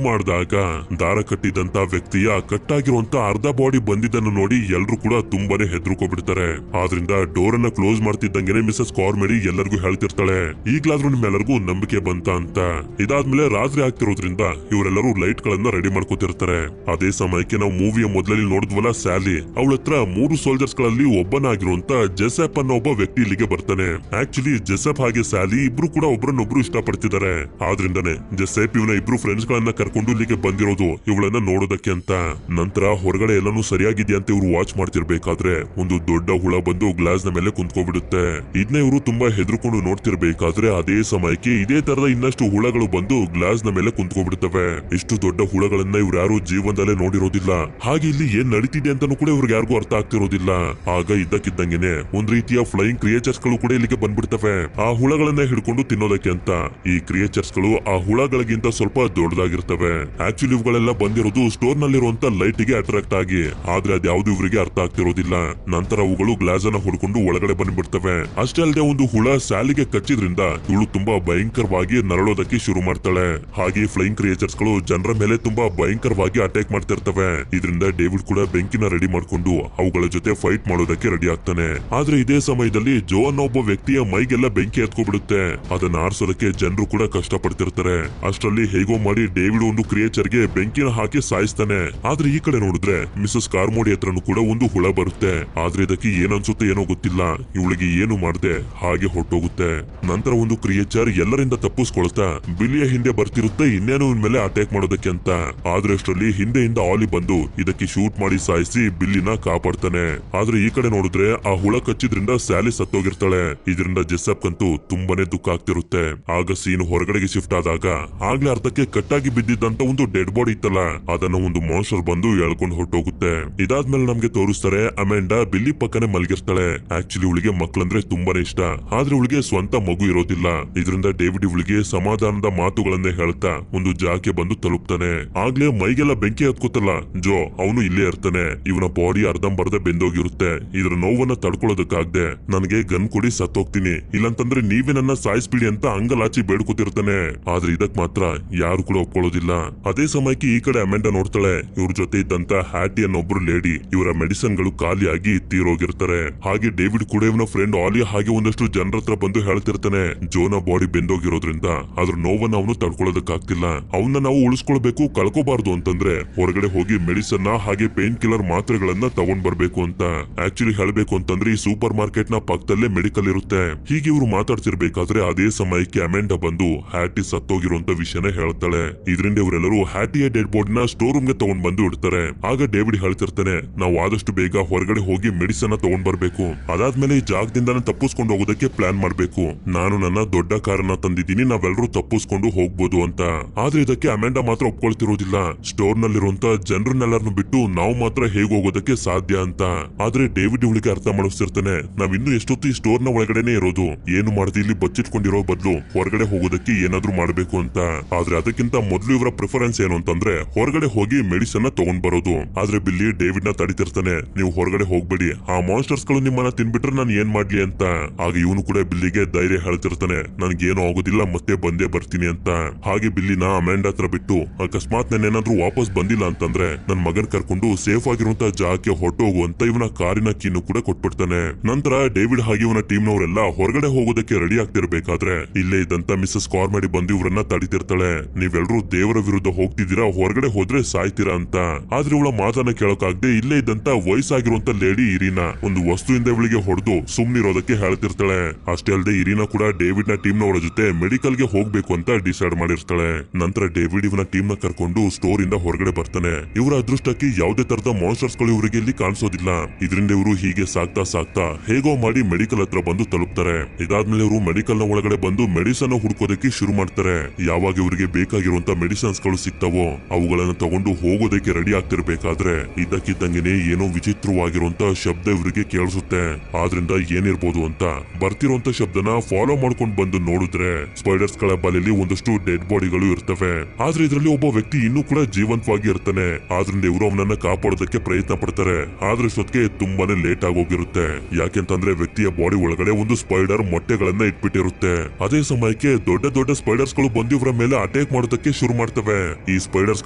Speaker 2: ಮಾಡಿದಾಗ ದಾರ ಕಟ್ಟಿದಂತ ವ್ಯಕ್ತಿಯ ಕಟ್ಟಾಗಿರುವಂತ ಅರ್ಧ ಬಾಡಿ ಬಂದಿದ್ದನ್ನು ನೋಡಿ ಎಲ್ರು ಕೂಡ ತುಂಬಾನೇ ಹೆದರ್ಕೊಬಿಡ್ತಾರೆ. ಆದ್ರಿಂದ ಡೋರ್ ಅನ್ನ ಕ್ಲೋಸ್ ಮಾಡ್ತಿದ್ದಂಗೆನೆ ಮಿಸಸ್ ಕಾರ್ಮೆಡಿ ಎಲ್ಲರಿಗೂ ಹೇಳ್ತಿರ್ತಾಳೆ ಈಗ್ಲಾದ್ರೂ ನಿಮ್ಮೆಲ್ಲರಿಗೂ ನಂಬಿಕೆ ಬಂತ ಅಂತ. ಇದಾದ್ಮೇಲೆ ರಾತ್ರಿ ಆಗ್ತಿರೋದ್ರಿಂದ ಇವರೆಲ್ಲರೂ ಲೈಟ್ ಗಳನ್ನ ರೆಡಿ ಮಾಡ್ಕೋತಿರ್ತಾರೆ. ಅದೇ ಸಮಯಕ್ಕೆ ನಾವು ಮೂವಿಯ ಮೊದಲಲ್ಲಿ ನೋಡಿದ್ವಲ್ಲ ಸ್ಯಾಲಿ, ಅವಳ ಹತ್ರ 3 ಸೋಲ್ಜರ್ಸ್ ಗಳಲ್ಲಿ ಒಬ್ಬನಾಗಿರುವಂತ ಜೆಸೆಪ್ ಅನ್ನೋ ಒಬ್ಬ ವ್ಯಕ್ತಿ ಇಲ್ಲಿಗೆ ಬರ್ತಾನೆ. ಆಕ್ಚುಲಿ ಜೆಸೆಪ್ ಹಾಗೆ ಸ್ಯಾಲಿ ಇಬ್ರು ಕೂಡ ಒಬ್ರನ್ನೊಬ್ರು ಇಷ್ಟಪಡ್ತಿದ್ದಾರೆ. ಆದ್ರಿಂದಾನೆ ಜೆಸೆಪ್ ಇವನ ಇಬ್ರು ಫ್ರೆಂಡ್ಸ್ ಗಳನ್ನ ಕರ್ಕೊಂಡು ಇಲ್ಲಿಗೆ ಬಂದಿರೋದು ಇವಳನ್ನ ನೋಡೋದಕ್ಕೆ ಅಂತ. ನಂತರ ಹೊರಗಡೆ ಎಲ್ಲಾನು ಸರಿಯಾಗಿದ್ಯಾ ಅಂತ ಇವ್ರು ವಾಚ್ ಮಾಡ್ತಿರ್ಬೇಕಾದ್ರೆ ಒಂದು ದೊಡ್ಡ ಹುಳ ಬಂದು ಗ್ಲಾಸ್ ನ ಮೇಲೆ ಕುಂತ್ಕೊಂಡ್ಬಿಡುತ್ತೆ. ಇದನ್ನ ಇವರು ತುಂಬಾ ಹೆದರ್ಕೊಂಡು ನೋಡ್ತಿರ್ಬೇಕಾದ್ರೆ ಅದೇ ಸಮಯಕ್ಕೆ ಇದೇ ತರದ ಇನ್ನಷ್ಟು ಹುಳಗಳು ಬಂದು ಗ್ಲಾಸ್ ನ ಮೇಲೆ ಕುಂತ್ಕೊಂಡ್ಬಿಡ್ತವೆ. ಇಷ್ಟು ದೊಡ್ಡ ಹುಳಗಳನ್ನ ಇವ್ರು ಯಾರು ಜೀವನದಲ್ಲೇ ನೋಡಿರೋದಿಲ್ಲ. ಹಾಗೆ ಇಲ್ಲಿ ಏನ್ ನಡೀತಿದೆ ಅಂತಾನು ಕೂಡ ಇವ್ರಿಗೆ ಯಾರಿಗೂ ಅರ್ಥ ಆಗ್ತಿರೋದಿಲ್ಲ. ಆಗ ಇದ್ದಕ್ಕಿದ್ದಂಗೆನೆ ಒಂದ್ ರೀತಿಯ ಫ್ಲೈಯಿಂಗ್ ಕ್ರಿಯೇಚರ್ಸ್ ಗಳು ಕೂಡ ಇಲ್ಲಿಗೆ ಬಂದ್ಬಿಡ್ತವೆ, ಆ ಹುಳಗಳನ್ನ ಹಿಡ್ಕೊಂಡು ತಿನ್ನೋದಕ್ಕೆ ಅಂತ. ಈ ಕ್ರಿಯೇಚರ್ಸ್ ಗಳು ಆ ಹುಳಗಳಿಗಿಂತ ಸ್ವಲ್ಪ ದೊಡ್ಡದಾಗಿರ್ತವೆ. ಆಕ್ಚುಲಿ ಇವುಗಳೆಲ್ಲ ಬಂದಿರೋದು ಸ್ಟೋರ್ ನಲ್ಲಿರುವಂತ ಲೈಟ್ ಗೆ ಅಟ್ರಾಕ್ಟ್ ಆಗಿ, ಆದ್ರೆ ಅದ್ಯಾವ್ದು ಇವರಿಗೆ ಅರ್ಥ ಆಗ್ತಿರೋದಿಲ್ಲ. ನಂತರ ಅವುಗಳು ಗ್ಲಾಸ್ ಅನ್ನ ಹೊಡ್ಕೊಂಡು ಒಳಗಡೆ ಬಂದ್ಬಿಡ್ತವೆ. ಅಷ್ಟೇ ಅಲ್ಲದೆ ಒಂದು ಹುಳ ಸ್ಯಾಲಿಗೆ ಕಚ್ಚಿದ್ರಿಂದ ಇವಳು ತುಂಬಾ ಭಯಂಕರವಾಗಿ ನರಳೋದಕ್ಕೆ ಶುರು ಮಾಡ್ತಾಳೆ. ಹಾಗೆ ಫ್ಲೈಯಿಂಗ್ ಕ್ರಿಯೇಚರ್ಸ್ ಗಳು ಜನರ ಮೇಲೆ ತುಂಬಾ ಭಯಂಕರವಾಗಿ ಅಟ್ಯಾಕ್ ಮಾಡ್ತಿರ್ತವೆ. ಇದರಿಂದ ಡೇವಿಡ್ ಕೂಡ ಬೆಂಕಿನ ರೆಡಿ ಮಾಡ್ಕೊಂಡು ಅವುಗಳ ಜೊತೆ ಫೈಟ್ ಮಾಡೋದಕ್ಕೆ ರೆಡಿ ಆಗ್ತಾನೆ. ಆದ್ರೆ ಇದೇ ಸಮಯದಲ್ಲಿ ಜೋ ಅನ್ನೋ ಒಬ್ಬ ವ್ಯಕ್ತಿಯ ಮೈಗೆಲ್ಲ ಬೆಂಕಿ ಎತ್ಕೊಬಿಡುತ್ತೆ. ಅದನ್ನ ಆರಿಸೋದಕ್ಕೆ ಜನರು ಕೂಡ ಕಷ್ಟ ಪಡ್ತಿರ್ತಾರೆ. ಅಷ್ಟರಲ್ಲಿ ಹೇಗೋ ಮಾಡಿ ಡೇವಿಡ್ ಒಂದು ಕ್ರಿಯೇಚರ್ ಗೆ ಬೆಂಕಿನ ಹಾಕಿ ಸಾಯಿಸ್ತಾನೆ. ಆದ್ರೆ ಈ ಕಡೆ ನೋಡಿದ್ರೆ ಮಿಸಸ್ ಕಾರ್ಮೋಡಿ ಹತ್ರನು ಕೂಡ ಒಂದು ಹುಳ ಬರುತ್ತೆ. ಆದ್ರೆ ಇದಕ್ಕೆ ಏನನ್ಸುತ್ತೆ ಏನೋ ಗೊತ್ತಿಲ್ಲ, ಇವಳಿಗೆ ಏನು ಮಾಡದೆ ಹಾಗೆ ಹೊಟ್ಟೋಗುತ್ತೆ. ನಂತರ ಒಂದು ಕ್ರಿಯೇಚರ್ ಎಲ್ಲರಿಂದ ತಪ್ಪಿಸ್ಕೊಳ್ತಾ ಬಿಲ್ಲಿಯ ಹಿಂದೆ ಬರ್ತಿರುತ್ತೆ, ಇನ್ನೇನು ಇನ್ ಮೇಲೆ ಅಟ್ಯಾಕ್ ಮಾಡೋದಕ್ಕೆ ಅಂತ. ಆದ್ರೆ ಅಷ್ಟರಲ್ಲಿ ಹಿಂದೆಯಿಂದ ಆಲಿ ಬಂದು ಇದಕ್ಕೆ ಶೂಟ್ ಮಾಡಿ ಸಾಯಿಸಿ ಬಿಲ್ಲಿನ ಕಾಪಾಡ್ತಾನೆ. ಆದ್ರೆ ಈ ಕಡೆ ನೋಡಿದ್ರೆ ಆ ಹುಳ ಕಚ್ಚಿದ್ರಿಂದ ಸ್ಯಾಲಿ ಸತ್ತೋಗಿರ್ತಾಳೆ. ಇದರಿಂದ ಜೆಸೆಪ್ ಅಂತೂ ತುಂಬಾನೇ ದುಃಖ ಆಗ್ತಿರುತ್ತೆ. ಆಗ ಸೀನ್ ಹೊರಗಡೆಗೆ ಶಿಫ್ಟ್ ಆದಾಗ ಆಗ್ಲೇ ಅರ್ಧಕ್ಕೆ ಕಟ್ಟಾಗಿ ಬಿದ್ದಿದ್ದಂತ ಒಂದು ಡೆಡ್ ಬಾಡಿ ಇತ್ತಲ್ಲ, ಅದನ್ನ ಒಂದು ಮಾನ್ಸ್ಟರ್ ಬಂದು ಎಳ್ಕೊಂಡು ಹೊರಟೋಗುತ್ತೆ. ಇದಾದ್ಮೇಲೆ ನಮ್ಗೆ ತೋರಿಸ್ತಾರೆ ಅಮೆಂಡಾ ಬಿಲ್ಲಿ ಪಕ್ಕನೆ ಮಲಗಿರ್ತಾಳೆ. ಆಕ್ಚುಲಿ ಇವಳಿಗೆ ಮಕ್ಕಳಂದ್ರೆ ತುಂಬಾನೇ ಇಷ್ಟ, ಆದ್ರೆ ಇವಳಿಗೆ ಸ್ವಂತ ಮಗು ಇರೋದಿಲ್ಲ. ಇದರಿಂದ ಡೇವಿಡ್ ಇವಳಿಗೆ ಸಮಾಧಾನದ ಮಾತುಗಳನ್ನೇ ಹೇಳ್ತಾ ಒಂದು ಜಾಗಕ್ಕೆ ಬಂದು ತಲುಪ್ತಾನೆ. ಆಗ್ಲೇ ಮೈಗೆಲ್ಲ ಬೆಂಕಿ ಹತ್ಕೋತಲ್ಲ ಜೋ, ಅವನು ಇಲ್ಲೇ ಇರ್ತಾನೆ. ಇವನ ಬಾಡಿ ಅರ್ಧಂಬರ್ಧ ಬೆಂದೋಗಿರುತ್ತೆ. ಇದ್ರ ನೋವನ್ನ ತಡ್ಕೊಳ್ಳೋದಕ್ಕಾಗ್ದೆ ನನಗೆ ಗನ್ ಕೊಡಿ ಸತ್ತೋಗ್ತೀನಿ, ಇಲ್ಲಂತಂದ್ರೆ ನೀವೇ ನನ್ನ ಸಾಯಿಸ್ಬಿಡಿ ಅಂತ ಅಂಗಲಾಚಿ ಬೇಡ್ಕೊತಿರ್ತಾನೆ. ಆದ್ರೆ ಇದಕ್ ಮಾತ್ರ ಯಾರು ಕೂಡ ಒಪ್ಕೊಳ್ಳೋದಿಲ್ಲ. ಅದೇ ಸಮಯಕ್ಕೆ ಈ ಕಡೆ ಅಮೆಂಡಾ ನೋಡ್ತಾಳೆ, ಇವ್ರ ಜೊತೆ ಇದ್ದಂತ ಹ್ಯಾಟಿ ಅನ್ನೊಬ್ರು ಲೇಡಿ, ಇವರ ಮೆಡಿಸಿನ್ ಗಳು ಖಾಲಿಯಾಗಿ ತೀರೋಗಿರ್ತಾರೆ. ಹಾಗೆ ಡೇವಿಡ್ ಕೂಡ ಇವನ ಫ್ರೆಂಡ್ ಆಲಿ ಹಾಗೆ ಒಂದಷ್ಟು ಜನರ ಹತ್ರ ಬಂದು ಹೇಳ್ತಿರ್ತಾನೆ ಜೋನ ಬಾಡಿ ಬೆಂದೋಗಿರೋದ್ರಿಂದ ಅದ್ರ ನೋವನ್ನ ಅವನು ತಡ್ಕೊಳ್ಳೋದಕ್ಕಾಗ್ತಿಲ್ಲ, ಅವನ್ನ ನಾವು ಉಳಿಸ್ಕೊಳ್ಬೇಕು, ಕಳ್ಕೋಬಾರ್ದು ಅಂತಂದ್ರೆ ಹೊರಗಡೆ ಹೋಗಿ ಮೆಡಿಸನ್ ಹಾಗೆ ಪೇನ್ ಕಿಲ್ಲರ್ ಮಾತ್ರೆಗಳನ್ನ ತಗೊಂಡ್ ಬರ್ಬೇಕು ಅಂತ. ಆಕ್ಚುಲಿ ಹೇಳ್ಬೇಕು ಅಂತಂದ್ರೆ ಈ ಸೂಪರ್ ಮಾರ್ಕೆಟ್ ನ ಪಕ್ಕದಲ್ಲೇ ಮೆಡಿಕಲ್ ಇರುತ್ತೆ. ಹೀಗೆ ಇವ್ರು ಮಾತಾಡ್ತಿರ್ಬೇಕಾದ್ರೆ ಅದೇ ಸಮಯಕ್ಕೆ ಅಮೆಂಡಾ ಬಂದು ಹ್ಯಾಟಿ ಸತ್ತೋಗಿರುವಂತ ವಿಷಯನ ಹೇಳ್ತಾಳೆ. ಇದರಿಂದ ಇವರೆಲ್ಲರೂ ಹ್ಯಾಟಿಯ ಡೆಡ್ ಬಾಡಿನ ಸ್ಟೋರ್ ರೂಮ್ ಗೆ ತಗೊಂಡ್ ಬಂದು ಇಡ್ತಾರೆ. ಆಗ ಡೇವಿಡ್ ಹೇಳ್ತಿರ್ತಾನೆ ನಾವು ಆದಷ್ಟು ಬೇಗ ಹೊರಗಡೆ ಹೋಗಿ ಮೆಡಿಸನ್ ತಗೊಂಡ್ ಬರ್ಬೇಕು, ಅದಾದ್ಮೇಲೆ ಈ ಜಾಗದಿಂದ ತಪ್ಪಿಸ್ಕೊಂಡು ಹೋಗೋದಕ್ಕೆ ಪ್ಲಾನ್ ಮಾಡ್ಬೇಕು. ನಾನು ನನ್ನ ದೊಡ್ಡ ಕಾರನ್ನ ತಂದಿದ್ದೀನಿ, ನಾವೆಲ್ಲರೂ ತಪ್ಪಿಸ್ಕೊಂಡು ಹೋಗ್ಬೋದು ಅಂತ. ಆದ್ರೆ ಇದಕ್ಕೆ ಅಮೆಂಡಾ ಮಾತ್ರ ಒಪ್ಕೊಳ್ತಿರೋದಿಲ್ಲ. ಸ್ಟೋರ್ ನಲ್ಲಿರುವಂತ ಜನರನ್ನೆಲ್ಲರನ್ನು ಬಿಟ್ಟು ನಾವು ಮಾತ್ರ ಹೇಗ್ ಹೋಗೋದಕ್ಕೆ ಸಾಧ್ಯ ಅಂತ. ಆದ್ರೆ ಡೇವಿಡ್ ಇವಳಿಗೆ ಅರ್ಥ ಮಾಡಿಸ್ತಿರ್ತಾನೆ, ನಾವಿನ್ನು ಎಷ್ಟೊತ್ತು ಈ ಸ್ಟೋರ್ ನ ಒಳಗಡೆನೆ ಇರೋದು, ಏನು ಮಾಡ್ತಿ ಇಲ್ಲಿ ಬಚ್ಚಿಟ್ಕೊಂಡಿರೋ ಬದಲು ಹೊರಗಡೆ ಹೋಗೋದಕ್ಕೆ ಏನಾದ್ರೂ ಮಾಡ್ಬೇಕು ಅಂತ. ಆದ್ರೆ ಅದಕ್ಕಿಂತ ಮೊದಲು ಇವರ ಪ್ರಿಫರೆನ್ಸ್ ಏನು ಅಂತಂದ್ರೆ ಹೊರಗಡೆ ಹೋಗಿ ಮೆಡಿಸನ್ ತಗೊಂಡ್ ಬರೋದು. ಆದ್ರೆ ಬಿಲ್ಲಿ ಡೇವಿಡ್ ನ ತಡಿತಿರ್ತಾನೆ, ನೀವು ಹೊರಗಡೆ ಹೋಗ್ಬೇಡಿ, ಆ ಮಾನ್ಸ್ಟರ್ಸ್ ಗಳು ನಿಮ್ಮನ್ನ ತಿನ್ಬಿಟ್ರೆ ನಾನು ಏನ್ ಮಾಡ್ಲಿ ಅಂತ. ಆಗ ಇವನು ಕೂಡ ಬಿಲ್ಲಿಗೆ ಧೈರ್ಯ ಹೇಳ್ತಿರ್ತಾನೆ, ನನ್ಗೇನು ಆಗೋದಿಲ್ಲ, ಮತ್ತೆ ಬಂದೇ ಬರ್ತೀನಿ ಅಂತ. ಹಾಗೆ ಬಿಲ್ಲಿನ ಅಮೆಂಡಾ ಹತ್ರ ಬಿಟ್ಟು ಅಕಸ್ಮಾತ್ ನಾನೇನಾದ್ರೂ ವಾಪಸ್ ಬಂದಿಲ್ಲ ಅಂತಂದ್ರೆ ನನ್ ಮಗನ್ ಕರ್ಕೊಂಡು ಸೇಫ್ ಆಗಿರುವಂತ ಜಾಗಕ್ಕೆ ಹೊರಟೋಗು ಅಂತ ಇವನ ಕಾರಿನ ಕೀನು ಕೂಡ ಕೊಟ್ಬಿಡ್ತಾನೆ. ನಂತರ ಡೇವಿಡ್ ಹಾಗೆ ಇವನ ಟೀಮ್ ನವರೆಲ್ಲ ಹೊರಗಡೆ ಹೋಗೋದಕ್ಕೆ ರೆಡಿ ಆಗ್ತಿರ್ಬೇಕಾದ್ರೆ ಇಲ್ಲೇ ಇದ್ದಂತ ಮಿಸಸ್ ಕಾರ್ಮೆಡಿ ಬಂದು ಇವ್ರನ್ನ ತಡಿತಿರ್ತಾಳೆ. ನೀವೆಲ್ರೂ ದೇವರ ವಿರುದ್ಧ ಹೋಗ್ತಿದ್ದೀರಾ, ಹೊರಗಡೆ ಹೋದ್ರೆ ಸಾಯ್ತೀರಾ ಅಂತ. ಆದ್ರೆ ಇವಳ ಮಾತನ್ನ ಕೇಳೋಕಾಗ್ದೆ ಇಲ್ಲೇ ಇದ್ದಂತ ವಯಸ್ಸಾಗಿರುವಂತ ಲೇಡಿ ಇರಿನಾ ಒಂದು ವಸ್ತುವಿಂದ ಇವಳಿಗೆ ಹೊಡೆದು ಸುಮ್ನಿರೋದಕ್ಕೆ ಹೇಳ್ತಿರ್ತಾಳೆ. ಅಷ್ಟೇ ಅಲ್ಲದೆ ಇರಿನಾ ಕೂಡ ಡೇವಿಡ್ ನ ಟೀಮ್ ನವರ ಜೊತೆ ಮೆಡಿಕಲ್ ಗೆ ಹೋಗ್ಬೇಕು ಅಂತ ಡಿಸೈಡ್ ಮಾಡಿರ್ತಾಳೆ. ನಂತರ ಡೇವಿಡ್ ಇವನ ಟೀಮ್ ನ ಕರ್ಕೊಂಡು ಸ್ಟೋರ್ ಇಂದ ಹೊರಗಡೆ ಬರ್ತಾನೆ. ಇವರ ಅದೃಷ್ಟಕ್ಕೆ ಯಾವುದೇ ತರದ ಮಾನ್ಸ್ಟರ್ಸ್ ಗಳು ಇವರಿಗೆ ಇಲ್ಲಿ ಕಾಣಿಸೋದಿಲ್ಲ. ಇದರಿಂದ ಇವರು ಹೀಗೆ ಸಾಕ್ತಾ ಸಾಕ್ತಾ ಹೇಗೋ ಮಾಡಿ ಮೆಡಿಕಲ್ ಹತ್ರ ಬಂದು ತಲುಪ್ತಾರೆ. ಇದಾದ್ಮೇಲೆ ಇವರು ಮೆಡಿಕಲ್ ನ ಒಳಗಡೆ ಬಂದು ಮೆಡಿಸನ್ ಹುಡ್ಕೋದಕ್ಕೆ ಶುರು ಮಾಡ್ತಾರೆ. ಯಾವಾಗ ಇವರಿಗೆ ಬೇಕಾಗಿರುವಂತ ಮೆಡಿಸಿನ್ಸ್ ಗಳು ಸಿಗ್ತಾವೋ ಅವುಗಳನ್ನ ತಗೊಂಡು ಹೋಗೋದಕ್ಕೆ ರೆಡಿ ಆಗ್ತಿರ್ಬೇಕಾದ್ರೆ ಇದ್ದಕ್ಕಿದ್ದಂಗೆನೆ ಏನೋ ವಿಚಿತ್ರವಾಗಿರುವಂತ ಶಬ್ದ ಇವರಿಗೆ ಕೇಳಿಸುತ್ತೆ. ಆದ್ರಿಂದ ಏನಿರ್ಬೋದು ಅಂತ ಬರ್ತಿರುವಂತ ಶಬ್ದನ ಫಾಲೋ ಮಾಡ್ಕೊಂಡು ಬಂದು ನೋಡಿದ್ರೆ ಸ್ಪೈಡರ್ಸ್ ಗಳ ಬಲೆಯಲ್ಲಿ ಒಂದಷ್ಟು ಡೆಡ್ ಬಾಡಿಗಳು ಇರ್ತವೆ. ಆದ್ರೆ ಇದರಲ್ಲಿ ಒಬ್ಬ ವ್ಯಕ್ತಿ ಇನ್ನೂ ಕೂಡ ಜೀವಂತವಾಗಿ ಇರ್ತಾನೆ. ಆದ್ರಿಂದ ಇವರು ಅವನನ್ನ ಕಾಪಾಡೋದಕ್ಕೆ ಪ್ರಯತ್ನ ಪಡ್ತಾರೆ. ಆದ್ರೆ ಇಷ್ಟೊತ್ತಿಗೆ ತುಂಬಾನೇ ಲೇಟ್ ಆಗೋಗಿರುತ್ತೆ. ಯಾಕೆಂತಂದ್ರೆ ವ್ಯಕ್ತಿಯ ಬಾಡಿ ಒಳಗಡೆ ಒಂದು ಸ್ಪೈಡರ್ ಮೊಟ್ಟೆಗಳನ್ನ ಇಟ್ಬಿಟ್ಟಿರುತ್ತೆ. ಅದೇ ಸಮಯಕ್ಕೆ ದೊಡ್ಡ ದೊಡ್ಡ ಸ್ಪೈಡರ್ಸ್ ಗಳು ಬಂದು ಇವರ ಮೇಲೆ ಅಟ್ಯಾಕ್ ಮಾಡೋದಕ್ಕೆ ಶುರು ಮಾಡ್ತವೆ. ಈ ಸ್ಪೈಡರ್ಸ್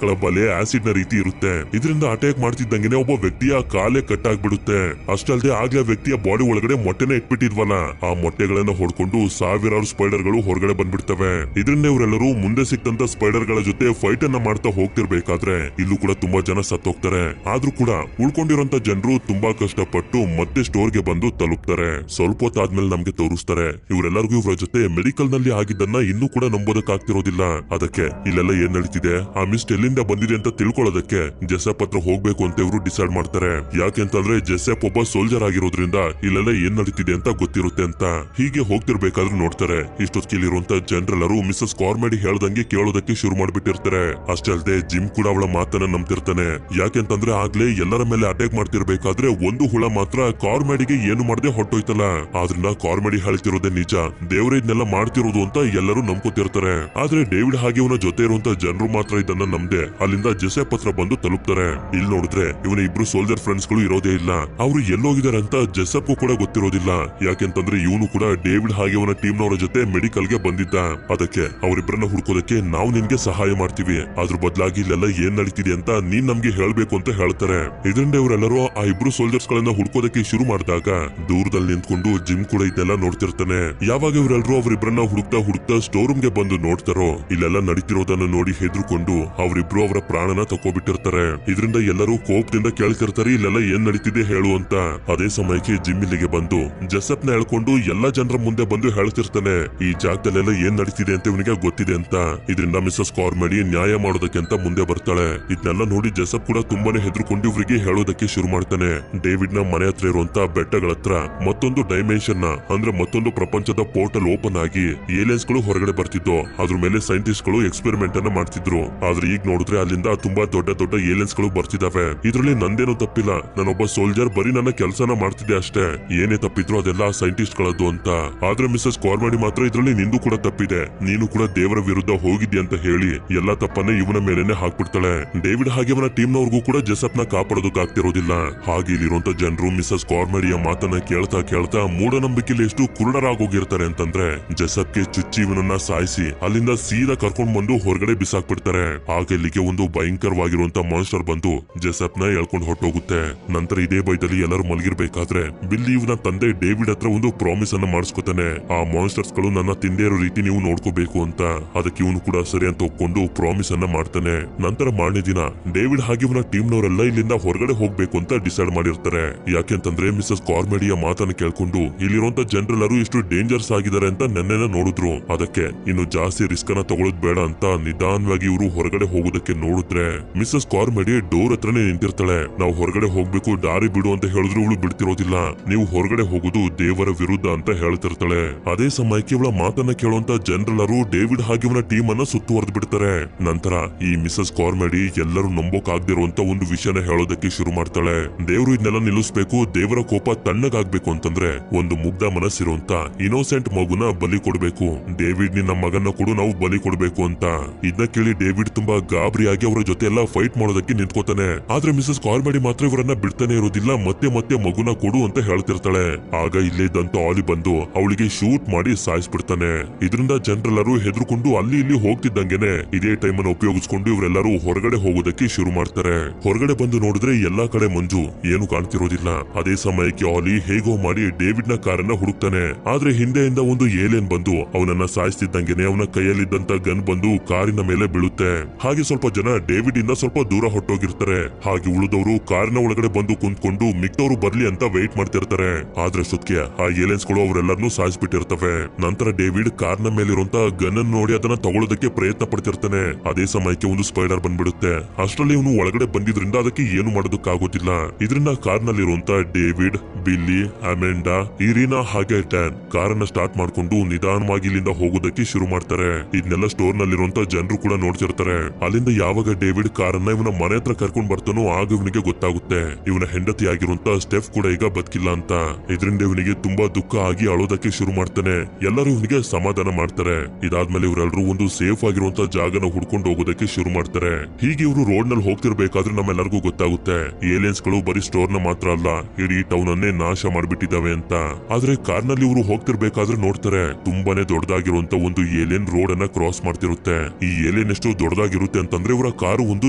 Speaker 2: ಗಳ ಬಲೆ ಆಸಿಡ್ ನ ರೀತಿ ಇರುತ್ತೆ. ಇದರಿಂದ ಅಟ್ಯಾಕ್ ಮಾಡ್ತಿದ್ದಂಗೆನೆ ಒಬ್ಬ ವ್ಯಕ್ತಿಯ ಕಾಲೇ ಕಟ್ಟಾಗ್ಬಿಡುತ್ತೆ. ಅಷ್ಟಲ್ಲದೆ ಆಗ್ಲೇ ವ್ಯಕ್ತಿಯ ಬಾಡಿ ಒಳಗಡೆ ಮೊಟ್ಟೆನ ಇಟ್ಬಿಟ್ಟಿದ್ವಲ್ಲ, ಆ ಮೊಟ್ಟೆಗಳನ್ನ ಹೊಡ್ಕೊಂಡು ಸಾವಿರಾರು ಸ್ಪೈಡರ್ ಗಳು ಹೊರಗಡೆ ಬಂದ್ಬಿಡ್ತವೆ. ಇದರಿಂದ ಇವರೆಲ್ಲರೂ ಮುಂದೆ ಸಿಕ್ತಂತ ಸ್ಪೈಡರ್ ಗಳ ಜೊತೆ ಫೈಟ್ ಅನ್ನ ಮಾಡ್ತಾ ಹೋಗ್ತಿರ್ಬೇಕಾದ್ರೆ ಇಲ್ಲೂ ಕೂಡ ತುಂಬಾ ಜನ ಸತ್ತೋಗ್ತಾರೆ. ಆದ್ರೂ ಕೂಡ ಉಳ್ಕೊಂಡಿರುವಂತ ಜನರು ತುಂಬಾ ಕಷ್ಟಪಟ್ಟು ಮತ್ತೆ ಸ್ಟೋರ್ ಗೆ ಬಂದು ತಲುಪ್ತಾರೆ. ಸ್ವಲ್ಪ ಹೊತ್ತಾದ್ಮೇಲೆ ನಮ್ಗೆ ತೋರಿಸ್ತಾರೆ ಇವರೆಲ್ಲರಿಗೂ ಇವರ ಜೊತೆ ಮೆಡಿಕಲ್ ನಲ್ಲಿ ಆಗಿದ್ದನ್ನ ಇನ್ನೂ ಕೂಡ ನಂಬೋದಕ್ಕಾಗ್ತಿರೋದಿಲ್ಲ. ಅದಕ್ಕೆ ಇಲ್ಲೆಲ್ಲ ಏನ್ ನಡೀತಿದೆ, ಆ ಮಿಸ್ಟ್ ಎಲ್ಲಿಂದ ಬಂದಿದೆ ಅಂತ ತಿಳ್ಕೊಳ್ಳೋದಕ್ಕೆ ಜೆಸೆಪ್ ಹತ್ರ ಹೋಗ್ಬೇಕು ಅಂತ ಇವರು ಡಿಸೈಡ್ ಮಾಡ್ತಾರೆ. ಯಾಕೆಂತಂದ್ರೆ ಜೆಸೆಪ್ ಒಬ್ಬ ಸೋಲ್ಜರ್ ಆಗಿರೋದ್ರಿಂದ ಇಲ್ಲೆಲ್ಲ ಏನ್ ನಡೀತಿದೆ ಅಂತ ಗೊತ್ತಿರುತ್ತೆ ಅಂತ. ಹೀಗೆ ಹೋಗ್ತಿರ್ಬೇಕಾದ್ರೂ ನೋಡ್ತಾರೆ ಇಷ್ಟೊತ್ತಿಲಿರುವಂತ ಜನರೆಲ್ಲರೂ ಮಿಸಸ್ ಕಾರ್ಮೆಡಿ ಹೇಳ್ದಂಗೆ ಕೇಳೋದಕ್ಕೆ ಶುರು ಮಾಡ್ಬಿಟ್ಟಿರ್ತಾರೆ. ಅಷ್ಟೇ ಅಲ್ಲದೆ ಜಿಮ್ ಕೂಡ ಅವಳ ಮಾತನ್ನ ನಂಬ್ತಿರ್ತಾನೆ. ಯಾಕೆಂತಂದ್ರೆ ಆಗ್ಲೇ ಎಲ್ಲರ ಮೇಲೆ ಅಟ್ಯಾಕ್ ಮಾಡ್ತಿರ್ಬೇಕಾದ್ರೆ ಒಂದು ಹುಳ ಮಾತ್ರ ಕಾರ್ಮೆಡಿಗೆ ಏನು ಮಾಡದೆ ಹೊಟ್ಟೋಯ್ತಲ್ಲ. ಆದ್ರಿಂದ ಕಾರ್ಮೆಡಿ ಹೇಳ್ತಿರೋದೇ ನಿಜ, ದೇವ್ರ ಇದನ್ನೆಲ್ಲ ಮಾಡ್ತಿರೋದು ಅಂತ ಎಲ್ಲರೂ ನಂಬ್ಕೋತಿರ್ತಾರೆ. ಆದ್ರೆ ಡೇವಿಡ್ ಹಾಗೆ ಇವನ ಜೊತೆ ಇರುವಂತ ಜನರು ಮಾತ್ರ ಇದನ್ನ ನಂಬದೆ ಅಲ್ಲಿಂದ ಜೆಸೆಪ್ ಹತ್ರ ಬಂದು ತಲುಪ್ತಾರೆ. ಇಲ್ಲಿ ನೋಡಿದ್ರೆ ಇವನ ಇಬ್ರು ಸೋಲ್ಜರ್ ಫ್ರೆಂಡ್ಸ್ ಗಳು ಇರೋದೇ ಇಲ್ಲ. ಅವರು ಎಲ್ಲೋಗಿದ್ದಾರೆ ಅಂತ ಜೆಸೆಪ್ ಕೂಡ ಗೊತ್ತಿರೋದಿಲ್ಲ. ಯಾಕೆಂತಂದ್ರೆ ಇವನು ಕೂಡ ಡೇವಿಡ್ ಹಾಗೆ ಅವನ ಟೀಮ್ ನವರ ಜೊತೆ ಮೆಡಿಕಲ್ ಗೆ ಬಂದಿದ್ದ. ಅದಕ್ಕೆ ಅವರಿಬ್ಬರನ್ನ ಹುಡ್ಕೋದಕ್ಕೆ ನಾವು ನಿನ್ಗೆ ಸಹಾಯ ಮಾಡ್ತೀವಿ, ಅದ್ರ ಬದಲಾಗಿ ಇಲ್ಲೆಲ್ಲ ಏನ್ ನಡೀತಿದೆ ಅಂತ ನೀನ್ ನಮ್ಗೆ ಹೇಳ್ಬೇಕು ಅಂತ ಹೇಳ್ತಾರೆ. ಇದರಿಂದ ಇವರೆಲ್ಲರೂ ಆ ಇಬ್ರು ಸೋಲ್ಜರ್ಸ್ ಗಳನ್ನ ಹುಡ್ಕೋದಕ್ಕೆ ಶುರು ಮಾಡಿದಾಗ ದೂರದಲ್ಲಿ ನಿಂತ್ಕೊಂಡು ಜಿಮ್ ಕೂಡ ಇದೆಲ್ಲ ನೋಡ್ತಿರ್ತಾನೆ. ಯಾವಾಗ ಇವರೆಲ್ಲರೂ ಅವರಿಬ್ಬರನ್ನ ಹುಡುಕ್ತಾ ಹುಡುಕ್ತಾ ಸ್ಟೋರ್ ರೂಮ್ ಗೆ ಬಂದು ನೋಡ್ತಾರೋ ಇಲ್ಲೆಲ್ಲ ನಡೀತಿರೋದನ್ನ ನೋಡಿ ಹೆದರ್ಕೊಂಡು ಅವರಿಬ್ರು ಅವರ ಪ್ರಾಣನ ತಕೋಬಿಟ್ಟಿರ್ತಾರೆ. ಇದರಿಂದ ಎಲ್ಲರೂ ಕೋಪದಿಂದ ಕೇಳ್ತಿರ್ತಾರೆ ಇಲ್ಲೆಲ್ಲ ಏನ್ ನಡೀತಿದೆ ಹೇಳು ಅಂತ. ಅದೇ ಸಮಯಕ್ಕೆ ಜಿಮ್ ಇಲ್ಲಿಗೆ ಬಂದು ಜೆಸೆಪ್ ನ ಹೇಳ್ಕೊಂಡು ಎಲ್ಲಾ ಜನರ ಮುಂದೆ ಬಂದು ಹೇಳ್ತಿರ್ತಾನೆ ಈ ಜಾಗದಲ್ಲೆಲ್ಲ ಏನ್ ನಡೀತಿದೆ ಅಂತ ಇವನಿಗೆ ಗೊತ್ತಿದೆ ಅಂತ. ಇದರಿಂದ ಮಿಸಸ್ ಕಾರ್ಮೆಡಿ ನ್ಯಾಯ ಮಾಡೋದಕ್ಕೆ ಅಂತ ಮುಂದೆ ಬರ್ತಾಳೆ. ಇದನ್ನೆಲ್ಲ ನೋಡಿ ಜೆಸೆಪ್ ಕೂಡ ತುಂಬಾನೇ ಹೆದರ್ಕೊಂಡು ಇವರಿಗೆ ಹೇಳೋದಕ್ಕೆ ಶುರು ಮಾಡ್ತಾನೆ. ಡೇವಿಡ್ ನ ಮನೆ ಹತ್ರ ಇರುವಂತ ಬೆಟ್ಟಗಳ ಹತ್ರ ಮತ್ತೊಂದು ಡೈಮೆನ್ಷನ್ ನ ಅಂದ್ರೆ ಮತ್ತೊಂದು ಪ್ರಪಂಚದ ಪೋರ್ಟಲ್ ಓಪನ್ ಆಗಿ ಏಲಿಯನ್ಸ್ ಗಳು ಹೊರಗಡೆ ಬರ್ತಿದ್ದು ಅದ್ರ ಮೇಲೆ ಸೈಂಟಿಸ್ಟ್ ಗಳು ಎಕ್ಸ್ಪೆರಿಮೆಂಟ್ ಅನ್ನ ಮಾಡ್ತಿದ್ರು. ಆದ್ರೆ ಈಗ ನೋಡಿದ್ರೆ ಅಲ್ಲಿಂದ ತುಂಬಾ ದೊಡ್ಡ ದೊಡ್ಡ ಏಲಿಯನ್ಸ್ ಗಳು ಬರ್ತಿದಾವೆ. ಇದ್ರಲ್ಲಿ ನಂದೇನು ತಪ್ಪಿಲ್ಲ, ನಾನೊಬ್ಬ ಸೋಲ್ಜರ್ ಬರೀ ನನ್ನ ಕೆಲಸನ ಮಾಡ್ತಿದ್ದೆ ಅಷ್ಟೇ, ಏನೇ ತಪ್ಪಿದ್ರು ಅದೆಲ್ಲ ಸೈಂಟಿಸ್ಟ್ ಗಳದ್ದು ಅಂತ. ಆದ್ರೆ ಮಿಸಸ್ ಕಾರ್ಮೆಡಿ ಮಾತ್ರ ಇದ್ರಲ್ಲಿ ನಿಂದು ಕೂಡ ತಪ್ಪಿದೆ, ನೀನು ಕೂಡ ದೇವರ ವಿರುದ್ಧ ಹೋಗಿದ್ದೆ ಅಂತ ಹೇಳಿ ಎಲ್ಲಾ ತಪ್ಪನ್ನೇ ಇವನ ಮೇಲೆನೆ ಹಾಕ್ಬಿಡ್ತಾಳೆ. ಡೇವಿಡ್ ಹಾಗೆ ಅವನ ಟೀಮ್ ನವರಿಗೂ ಕೂಡ ಜೆಸೆಪ್ ನ ಕಾಪಾಡೋದಕ್ಕಾಗ್ತಿರೋದಿಲ್ಲ. ಹಾಗೆ ಇಲ್ಲಿರುವಂತ ಜನರು ಮಿಸಸ್ ಕಾರ್ಮೆಡಿಯ ಮಾತನ್ನ ಕೇಳ್ತಾ ಕೇಳ್ತಾ ಮೂಢನಂಬಿಕೆಯಲ್ಲಿ ಎಷ್ಟು ಕುರುಡರಾಗೋಗಿರ್ತಾರೆ ಅಂತಂದ್ರೆ ಜೆಸೆಪ್ಗೆ ಚುಚ್ಚಿ ಇವನನ್ನ ಸಾಯಿಸಿ ಅಲ್ಲಿಂದ ಸೀದಾ ಕರ್ಕೊಂಡ್ ಬಂದು ಹೊರಗಡೆ ಬಿಸಾಕ್ಬಿಡ್ತಾರೆ. ಆಗ ಇಲ್ಲಿಗೆ ಒಂದು ಭಯಂಕರವಾಗಿರುವಂತ ಮಾನ್ಸ್ಟರ್ ಬಂದು ಜೆಸೆಪ್ ನ ಎಳ್ಕೊಂಡು ಹೊರಟೋಗುತ್ತೆ. ನಂತರ ಇದೇ ಭಯದಲ್ಲಿ ಎಲ್ಲರೂ ಮಲಗಿರ್ಬೇಕಾದ್ರೆ ಬಿಲ್ಲಿ ಇವನ ತಂದೆ ಡೇವಿಡ್ ಹತ್ರ ಒಂದು ಪ್ರಾಮಿಸ್ ಅನ್ನ ಮಾಡಿಸ್ಕೊತಾನೆ. ಆ ಮಾನ್ಸ್ಟರ್ಸ್ ಗಳು ನನ್ನ ತಿಂದೇ ಇರೋ ರೀತಿ ನೀವು ನೋಡ್ಕೋಬೇಕು ಅಂತ. ಅದಕ್ಕೆ ಇವನು ಕೂಡ ಸರಿ ಅಂತ ಒಪ್ಕೊಂಡು ಪ್ರಾಮಿಸ್ ಅನ್ನ ಮಾಡ್ತಾನೆ. ನಂತರ ಮಾರನೇ ದಿನ ಡೇವಿಡ್ ಹಾಗೆ ಇವನ ಟೀಮ್ ನವರೆಲ್ಲ ಇಲ್ಲಿಂದ ಹೊರಗಡೆ ಹೋಗ್ಬೇಕು ಅಂತ ಡಿಸೈಡ್ ಮಾಡಿರ್ತಾರೆ. ಯಾಕೆಂತಂದ್ರೆ ಮಿಸಸ್ ಕಾರ್ಮೆಡಿಯ ಮಾತನ್ನ ಕೇಳ್ಕೊಂಡು ಇಲ್ಲಿರುವಂತ ಜನರೆಲ್ಲರೂ ಎಷ್ಟು ಡೇಂಜರ್ಸ್ ಆಗಿದ್ದಾರೆ ಅಂತ ನೆನ್ನೆನ ನೋಡಿದ್ರು. ಅದಕ್ಕೆ ಇನ್ನು ಜಾಸ್ತಿ ರಿಸ್ಕ್ ಅನ್ನ ತಗೊಳ್ಳೋದ್ ಬೇಡ ಅಂತ ನಿಧಾನವಾಗಿ ಇವರು ಹೊರಗಡೆ ಹೋಗೋದಕ್ಕೆ ನೋಡಿದ್ರೆ ಮಿಸಸ್ ಕಾರ್ಮೆಡಿ ಡೋರ್ ಹತ್ರನೇ ನಿಂತಿರ್ತಾಳೆ. ನಾವು ಹೊರಗಡೆ ಹೋಗ್ಬೇಕು, ದಾರಿ ಬಿಡು ಅಂತ ಹೇಳಿದ್ರು ಇವಳು ಬಿಡ್ತಿರೋದಿಲ್ಲ. ನೀವು ಹೊರಗಡೆ ಹೋಗುದು ದೇವರ ವಿರುದ್ಧ ಅಂತ ಹೇಳ್ತಿರ್ತಾಳೆ. ಅದೇ ಸಮಯಕ್ಕೆ ಇವಳ ಮಾತನ್ನ ಕೇಳುವಂತ ಜನರೆಲ್ಲರೂ ಡೇವಿಡ್ ಹಾಗೆ ಇವನ ಟೀಮ್ ಅನ್ನ ಸುತ್ತುವರೆದು ಬಿಡ್ತಾರೆ. ನಂತರ ಈ ಮಿಸಸ್ ಕಾರ್ಮೆಡಿ ಎಲ್ಲರೂ ನಂಬೋಕಾಗ್ದಿರುವಂತ ಒಂದು ವಿಷಯನ ಹೇಳೋದಕ್ಕೆ ಶುರು ಮಾಡ್ತಾಳೆ. ದೇವ್ರು ಇದನ್ನೆಲ್ಲ ನಿಲ್ಲಿಸ್ಬೇಕು, ದೇವರ ಕೋಪ ತಣ್ಣಗಾಗ್ಬೇಕು ಅಂತಂದ್ರೆ ಒಂದು ಮುಗ್ಧ ಮನಸ್ಸಿರುವಂತ ಇನೋಸೆಂಟ್ ಮಗುನ ಬಲಿ ಕೊಡ್ಬೇಕು. ಡೇವಿಡ್ ನಿನ್ನ ಮಗನ ಕೊಡು, ನಾವು ಬಲಿ ಕೊಡ್ಬೇಕು ಅಂತ. ಇದನ್ನ ಕೇಳಿ ಡೇವಿಡ್ ತುಂಬಾ ಗಾಬರಿಯಾಗಿ ಅವರ ಜೊತೆ ಎಲ್ಲ ಫೈಟ್ ಮಾಡೋದಕ್ಕೆ ನಿಂತ್ಕೋತಾನೆ. ಆದ್ರೆ ಮಿಸಸ್ ಕಾರ್ಮೆಡಿ ಮಾತ್ರ ಇವರನ್ನ ಬಿಡ್ತಾನೆ ಇರೋದಿಲ್ಲ. ಮತ್ತೆ ಮತ್ತೆ ಮಗುನ ಕೊಡು ಅಂತ ಹೇಳ್ತಿರ್ತಾಳೆ. ಆಗ ಇಲ್ಲೇ ಇದ್ದಂತ ಆಲಿ ಬಂದು ಅವಳಿಗೆ ಶೂಟ್ ಮಾಡಿ ಸಾಯಿಸ್ಬಿಡ್ತಾನೆ. ಇದರಿಂದ ಜನರೆಲ್ಲರೂ ಹೆದರ್ಕೊಂಡು ಅಲ್ಲಿ ಇಲ್ಲಿ ಹೋಗ್ತಿದ್ದಂಗೆನೆ ಇದೇ ಟೈಮ್ ಅನ್ನು ಉಪಯೋಗಿಸ್ಕೊಂಡು ಇವರೆಲ್ಲರೂ ಹೊರಗಡೆ ಹೋಗೋದಕ್ಕೆ ಶುರು ಮಾಡ್ತಾರೆ. ಹೊರಗಡೆ ಬಂದು ನೋಡಿದ್ರೆ ಎಲ್ಲಾ ಕಡೆ ಮಂಜು, ಏನು ಕಾಣ್ತಿರೋದಿಲ್ಲ. ಅದೇ ಸಮಯಕ್ಕೆ ಆಲಿ ಹೇಗೋ ಮಾಡಿ ಡೇವಿಡ್ ನ ಕಾರನ್ನ ಹುಡುಕ್ತಾನೆ. ಆದ್ರೆ ಹಿಂದೆಯಿಂದ ಒಂದು ಏಲಿಯನ್ ಬಂದು ಅವನನ್ನ ಸಾಯಿಸ್ತಿದ್ದಂಗೆನೆ ಅವನ ಅವನ ಕೈಯಲ್ಲಿದ್ದಂತ ಗನ್ ಬಂದು ಕಾರಿನ ಮೇಲೆ ಬೀಳುತ್ತೆ. ಹಾಗೆ ಸ್ವಲ್ಪ ಜನ ಡೇವಿಡ್ ಇಂದ ಸ್ವಲ್ಪ ದೂರ ಹೊಟ್ಟೋಗಿರ್ತಾರೆ. ಹಾಗೆ ಉಳಿದವರು ಕಾರಿನ ಒಳಗಡೆ ಬಂದು ಕುಂತ್ಕೊಂಡು ಮಿಕ್ತವ್ರು ಬರ್ಲಿ ಅಂತ ವೆಯ್ಟ್ ಮಾಡ್ತಿರ್ತಾರೆ. ಆದ್ರೆ ಸುತ್ಕೆ ಆ ಏಲಿಯನ್ಸ್ ಗಳು ಅವರೆಲ್ಲರನ್ನೂ ಸಾಯಿಸ್ಬಿಟ್ಟಿರ್ತವೆ. ನಂತರ ಡೇವಿಡ್ ಕಾರ್ನ ಮೇಲಿರುವಂತ ಗನ್ ಅನ್ನು ನೋಡಿ ಅದನ್ನ ತಗೊಳ್ಳೋದಕ್ಕೆ ಪ್ರಯತ್ನ ಪಡ್ತಿರ್ತಾನೆ. ಅದೇ ಸಮಯಕ್ಕೆ ಒಂದು ಸ್ಪೈಡರ್ ಬಂದ್ಬಿಡುತ್ತೆ. ಅಷ್ಟರಲ್ಲಿ ಇವನು ಒಳಗಡೆ ಬಂದಿದ್ರಿಂದ ಅದಕ್ಕೆ ಏನು ಮಾಡೋದಕ್ಕಾಗೋದಿಲ್ಲ. ಇದರಿಂದ ಕಾರ್ನಲ್ಲಿರುವಂತ ಡೇವಿಡ್, ಬಿಲ್ಲಿ, ಅಮೆಂಡಾ, ಇರಿನಾ ಹಾಗೆ ಟ್ಯಾನ್ ಕಾರನ್ನ ಸ್ಟಾರ್ಟ್ ಮಾಡ್ಕೊಂಡು ನಿಧಾನವಾಗಿ ಇಲ್ಲಿಂದ ಹೋಗೋದಕ್ಕೆ ಶುರು ಮಾಡ್ತಾರೆ. ಇದನ್ನೆಲ್ಲ ಸ್ಟೋರ್ ನಲ್ಲಿರುವಂತ ಜನರು ಕೂಡ ನೋಡ್ತಿರ್ತಾರೆ. ಅಲ್ಲಿಂದ ಯಾವಾಗ ಡೇವಿಡ್ ಕಾರನ್ನ ಇವನ ಮನೆ ಹತ್ರ ಕರ್ಕೊಂಡ್ ಬರ್ತಾನೋ ಆಗ ಇವನಿಗೆ ಗೊತ್ತಾಗುತ್ತೆ ಇವನ ಹೆಂಡತಿ ಆಗಿರುವಂತ ಸ್ಟೆಫ್ ಕೂಡ ಈಗ ಬದುಕಿಲ್ಲ ಅಂತ. ಇದರಿಂದ ಇವನಿಗೆ ತುಂಬಾ ದುಃಖ ಆಗಿ ಅಳೋದಕ್ಕೆ ಶುರು ಮಾಡ್ತಾನೆ. ಎಲ್ಲರೂ ಇವನಿಗೆ ಸಮಾಧಾನ ಮಾಡ್ತಾರೆ. ಇದಾದ್ಮೇಲೆ ಇವರೆಲ್ಲರೂ ಒಂದು ಸೇಫ್ ಆಗಿರುವಂತ ಜಾಗನ ಹುಡ್ಕೊಂಡು ಹೋಗೋದಕ್ಕೆ ಶುರು ಮಾಡ್ತಾರೆ. ಹೀಗೆ ಇವರು ರೋಡ್ ನಲ್ಲಿ ಹೋಗ್ತಿರ್ಬೇಕಾದ್ರೆ ನಮ್ಮೆಲ್ಲರಿಗೂ ಗೊತ್ತಾಗುತ್ತೆ ಏಲಿಯನ್ಸ್ ಗಳು ಬರೀ ಸ್ಟೋರ್ ನ ಮಾತ್ರ ಅಲ್ಲ ಇಡೀ ಟೌನ್ ಅನ್ನೇ ನಾಶ ಮಾಡ್ಬಿಟ್ಟಿದ್ದಾವೆ ಅಂತ. ಆದ್ರೆ ಕಾರ್ನಲ್ಲಿ ಇವರು ಹೋಗ್ತಿರ್ಬೇಕಾದ್ರೆ ನೋಡ್ತಾರೆ ತುಂಬಾನೇ ದೊಡ್ಡದಾಗಿರುವಂತ ಒಂದು ಏಲಿಯನ್ ರೋಡ್ ಅನ್ನ ಕ್ರಾಸ್ ಮಾಡ್ತಿರುತ್ತೆ. ಈ ಏಲಿಯನ್ ಎಷ್ಟು ದೊಡ್ಡದಾಗಿರುತ್ತೆ ಅಂತಂದ್ರೆ ಇವರ ಕಾರು ಒಂದು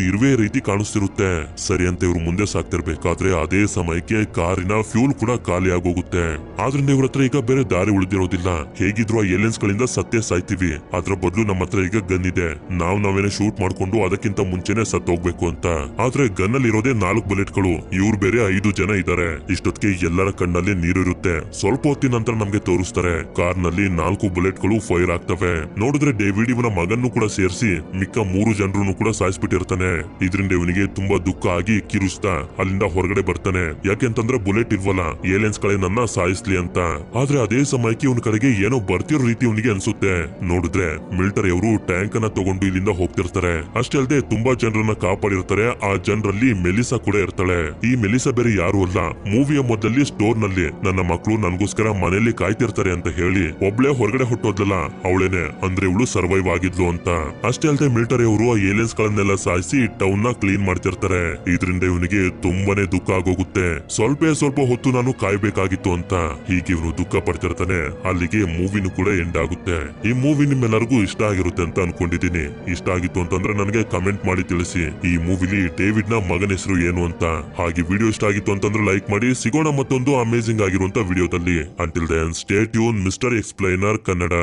Speaker 2: ಇರುವೆ ರೀತಿ ಕಾಣಿಸ್ತಿರುತ್ತೆ. ಸರಿ ಅಂತ ಇವರು ಮುಂದೆ ಸಾಕ್ತಿರ್ಬೇಕಾದ್ರೆ ಅದೇ ಸಮಯಕ್ಕೆ ಕಾರಿನ ಫ್ಯೂಲ್ ಕೂಡ ಖಾಲಿ ಆಗೋಗುತ್ತೆ. ಆದ್ರಿಂದ ಇವ್ರ ಹತ್ರ ಈಗ ಬೇರೆ ದಾರಿ ಉಳಿದಿರೋದಿಲ್ಲ. ಹೇಗಿದ್ರು ಆ ಏಲಿಯನ್ಸ್ ಗಳಿಂದ ಸತ್ಯ ಸಾಯ್ತಿವಿ. ಅದ್ರ ಬದಲು ನಮ್ಮ ಹತ್ರ ಈಗ ಗನ್ ಇದೆ. ನಾವೇನೇ ಶೂಟ್ ಮಾಡ್ಕೊಂಡು ಅದಕ್ಕಿಂತ ಮುಂಚೆನೆ ಸತ್ ಹೋಗ್ಬೇಕು ಅಂತ. ಆದ್ರೆ ಗನ್ ಅಲ್ಲಿ ಇರೋದೇ 4 ಬುಲೆಟ್ಗಳು. ಇವ್ರು ಬೇರೆ 5 ಜನ ಇದ್ದಾರೆ. ಇಷ್ಟೊತ್ತಿಗೆ ಎಲ್ಲರ ಕಣ್ಣಲ್ಲಿ ನೀರು ಇರುತ್ತೆ. ಸ್ವಲ್ಪ ಹೊತ್ತಿನ ನಂತರ ನಮ್ಗೆ ತೋರಿಸ್ತಾರೆ ಕಾರ್ನಲ್ಲಿ 4 ಬುಲೆಟ್ಗಳು ಫೈರ್ ಆಗ್ತವೆ. ನೋಡಿದ್ರೆ ಡೇವಿಡ್ ಇವನ ಮಗನ್ನು ಕೂಡ ಸೇರಿಸಿ ಮಿಕ್ಕ 3 ಜನರನ್ನು ಕೂಡ ಸಾಯಿಸ್ಬಿಟ್ಟಿರ್ತಾನೆ. ಇದರಿಂದ ಇವನಿಗೆ ತುಂಬಾ ದುಃಖ ಆಗಿ ಕಿರುಸ್ತಾ ಅಲ್ಲಿಂದ ಹೊರಗಡೆ ಬರ್ತಾನೆ. ಯಾಕೆಂತಂದ್ರೆ ಬುಲೆಟ್ ಇಲ್ವಲ್ಲ, ಏಲಿಯನ್ಸ್ ಗಳೇ ನನ್ನ ಸಾಯಿಸ್ಲಿ ಅಂತ. ಆದ್ರೆ ಅದೇ ಸಮಯಕ್ಕೆ ಇವನ ಕಡೆಗೆ ಏನೋ ಬರ್ತಿರೋ ರೀತಿ ಇವನಿಗೆ ಅನ್ಸುತ್ತೆ. ನೋಡಿದ್ರೆ ಮಿಲಿಟರಿ ಅವರು ಟ್ಯಾಂಕ್ ಅನ್ನ ತಗೊಂಡು ಇಲ್ಲಿಂದ ಹೋಗ್ತಿರ್ತಾರೆ. ಅಷ್ಟೇ ಅಲ್ಲದೆ ತುಂಬಾ ಜನರನ್ನ ಕಾಪಾಡಿರ್ತಾರೆ. ಆ ಜನರಲ್ಲಿ ಮೆಲಿಸಾ ಕೂಡ ಇರ್ತಾಳೆ. ಈ ಮೆಲಿಸಾ ಬೇರೆ ಯಾರು ಅಲ್ಲ, ಮೂವಿಯ ಮೊದಲಲ್ಲಿ ಸ್ಟೋರ್ ನಲ್ಲಿ ನನ್ನ ಮಕ್ಕಳು ನನ್ಗೋಸ್ಕರ ಮನೆಯಲ್ಲಿ ಕಾಯ್ತಿರ್ತಾರೆ ಅಂತ ಹೇಳಿ ಒಬ್ಳೆ ಹೊರಗಡೆ ಹೊಟ್ಟೋದ್ಲಲ್ಲ ಅವಳೇನೆ. ಅಂದ್ರೆ ಇವಳು ಸರ್ವೈವ್ ಆಗಿದ್ಲು ಅಂತ. ಅಷ್ಟೇ ಅಲ್ಲದೆ ಮಿಲಿಟರಿ ಅವರು ಆ ಏಲಿಯನ್ಸ್ ಗಳನ್ನೆಲ್ಲ ಸಾಯಿಸಿ ಟೌನ್ ನ ಕ್ಲೀನ್ ಮಾಡ್ತಿರ್ತಾರೆ. ಇದರಿಂದ ಇವನಿಗೆ ತುಂಬಾನೇ ದುಃಖ ಆಗೋಗುತ್ತೆ. ಸ್ವಲ್ಪ ಹೊತ್ತು ನಾನು ಕಾಯ್ಬೇಕಾಗಿತ್ತು ಅಂತ. ಹೀಗೆ ಇವನು ದುಃಖ ಪಡ್ತಿರ್ತಾನೆ. ಅಲ್ಲಿಗೆ ಮೂವಿನೂ ಕೂಡ ಎಂಡ್ ಆಗುತ್ತೆ. ಈ ಮೂವಿ ನಿಮ್ಮೆಲ್ಲರಿಗೂ ಇಷ್ಟ ಆಗಿರುತ್ತೆ ಅಂತ ಅನ್ಕೊಂಡಿದ್ದೀನಿ. ಇಷ್ಟ ಆಗಿತ್ತು ಅಂತಂದ್ರೆ ನನಗೆ ಕಮೆಂಟ್ ಮಾಡಿ ತಿಳಿಸಿ ಈ ಮೂವಿಲಿ ಡೇವಿಡ್ ನ ಮಗನ ಹೆಸರು ಏನು ಅಂತ. ಹಾಗೆ ವಿಡಿಯೋ ಇಷ್ಟ ಆಗಿತ್ತು ಅಂತಂದ್ರೆ ಲೈಕ್ ಮಾಡಿ. ಸಿಗೋಣ ಮತ್ತೊಂದು ಅಮೇಜಿಂಗ್ ಆಗಿರುವಂತ ವಿಡಿಯೋದಲ್ಲಿ. Until then stay tuned mister explainer Kannada.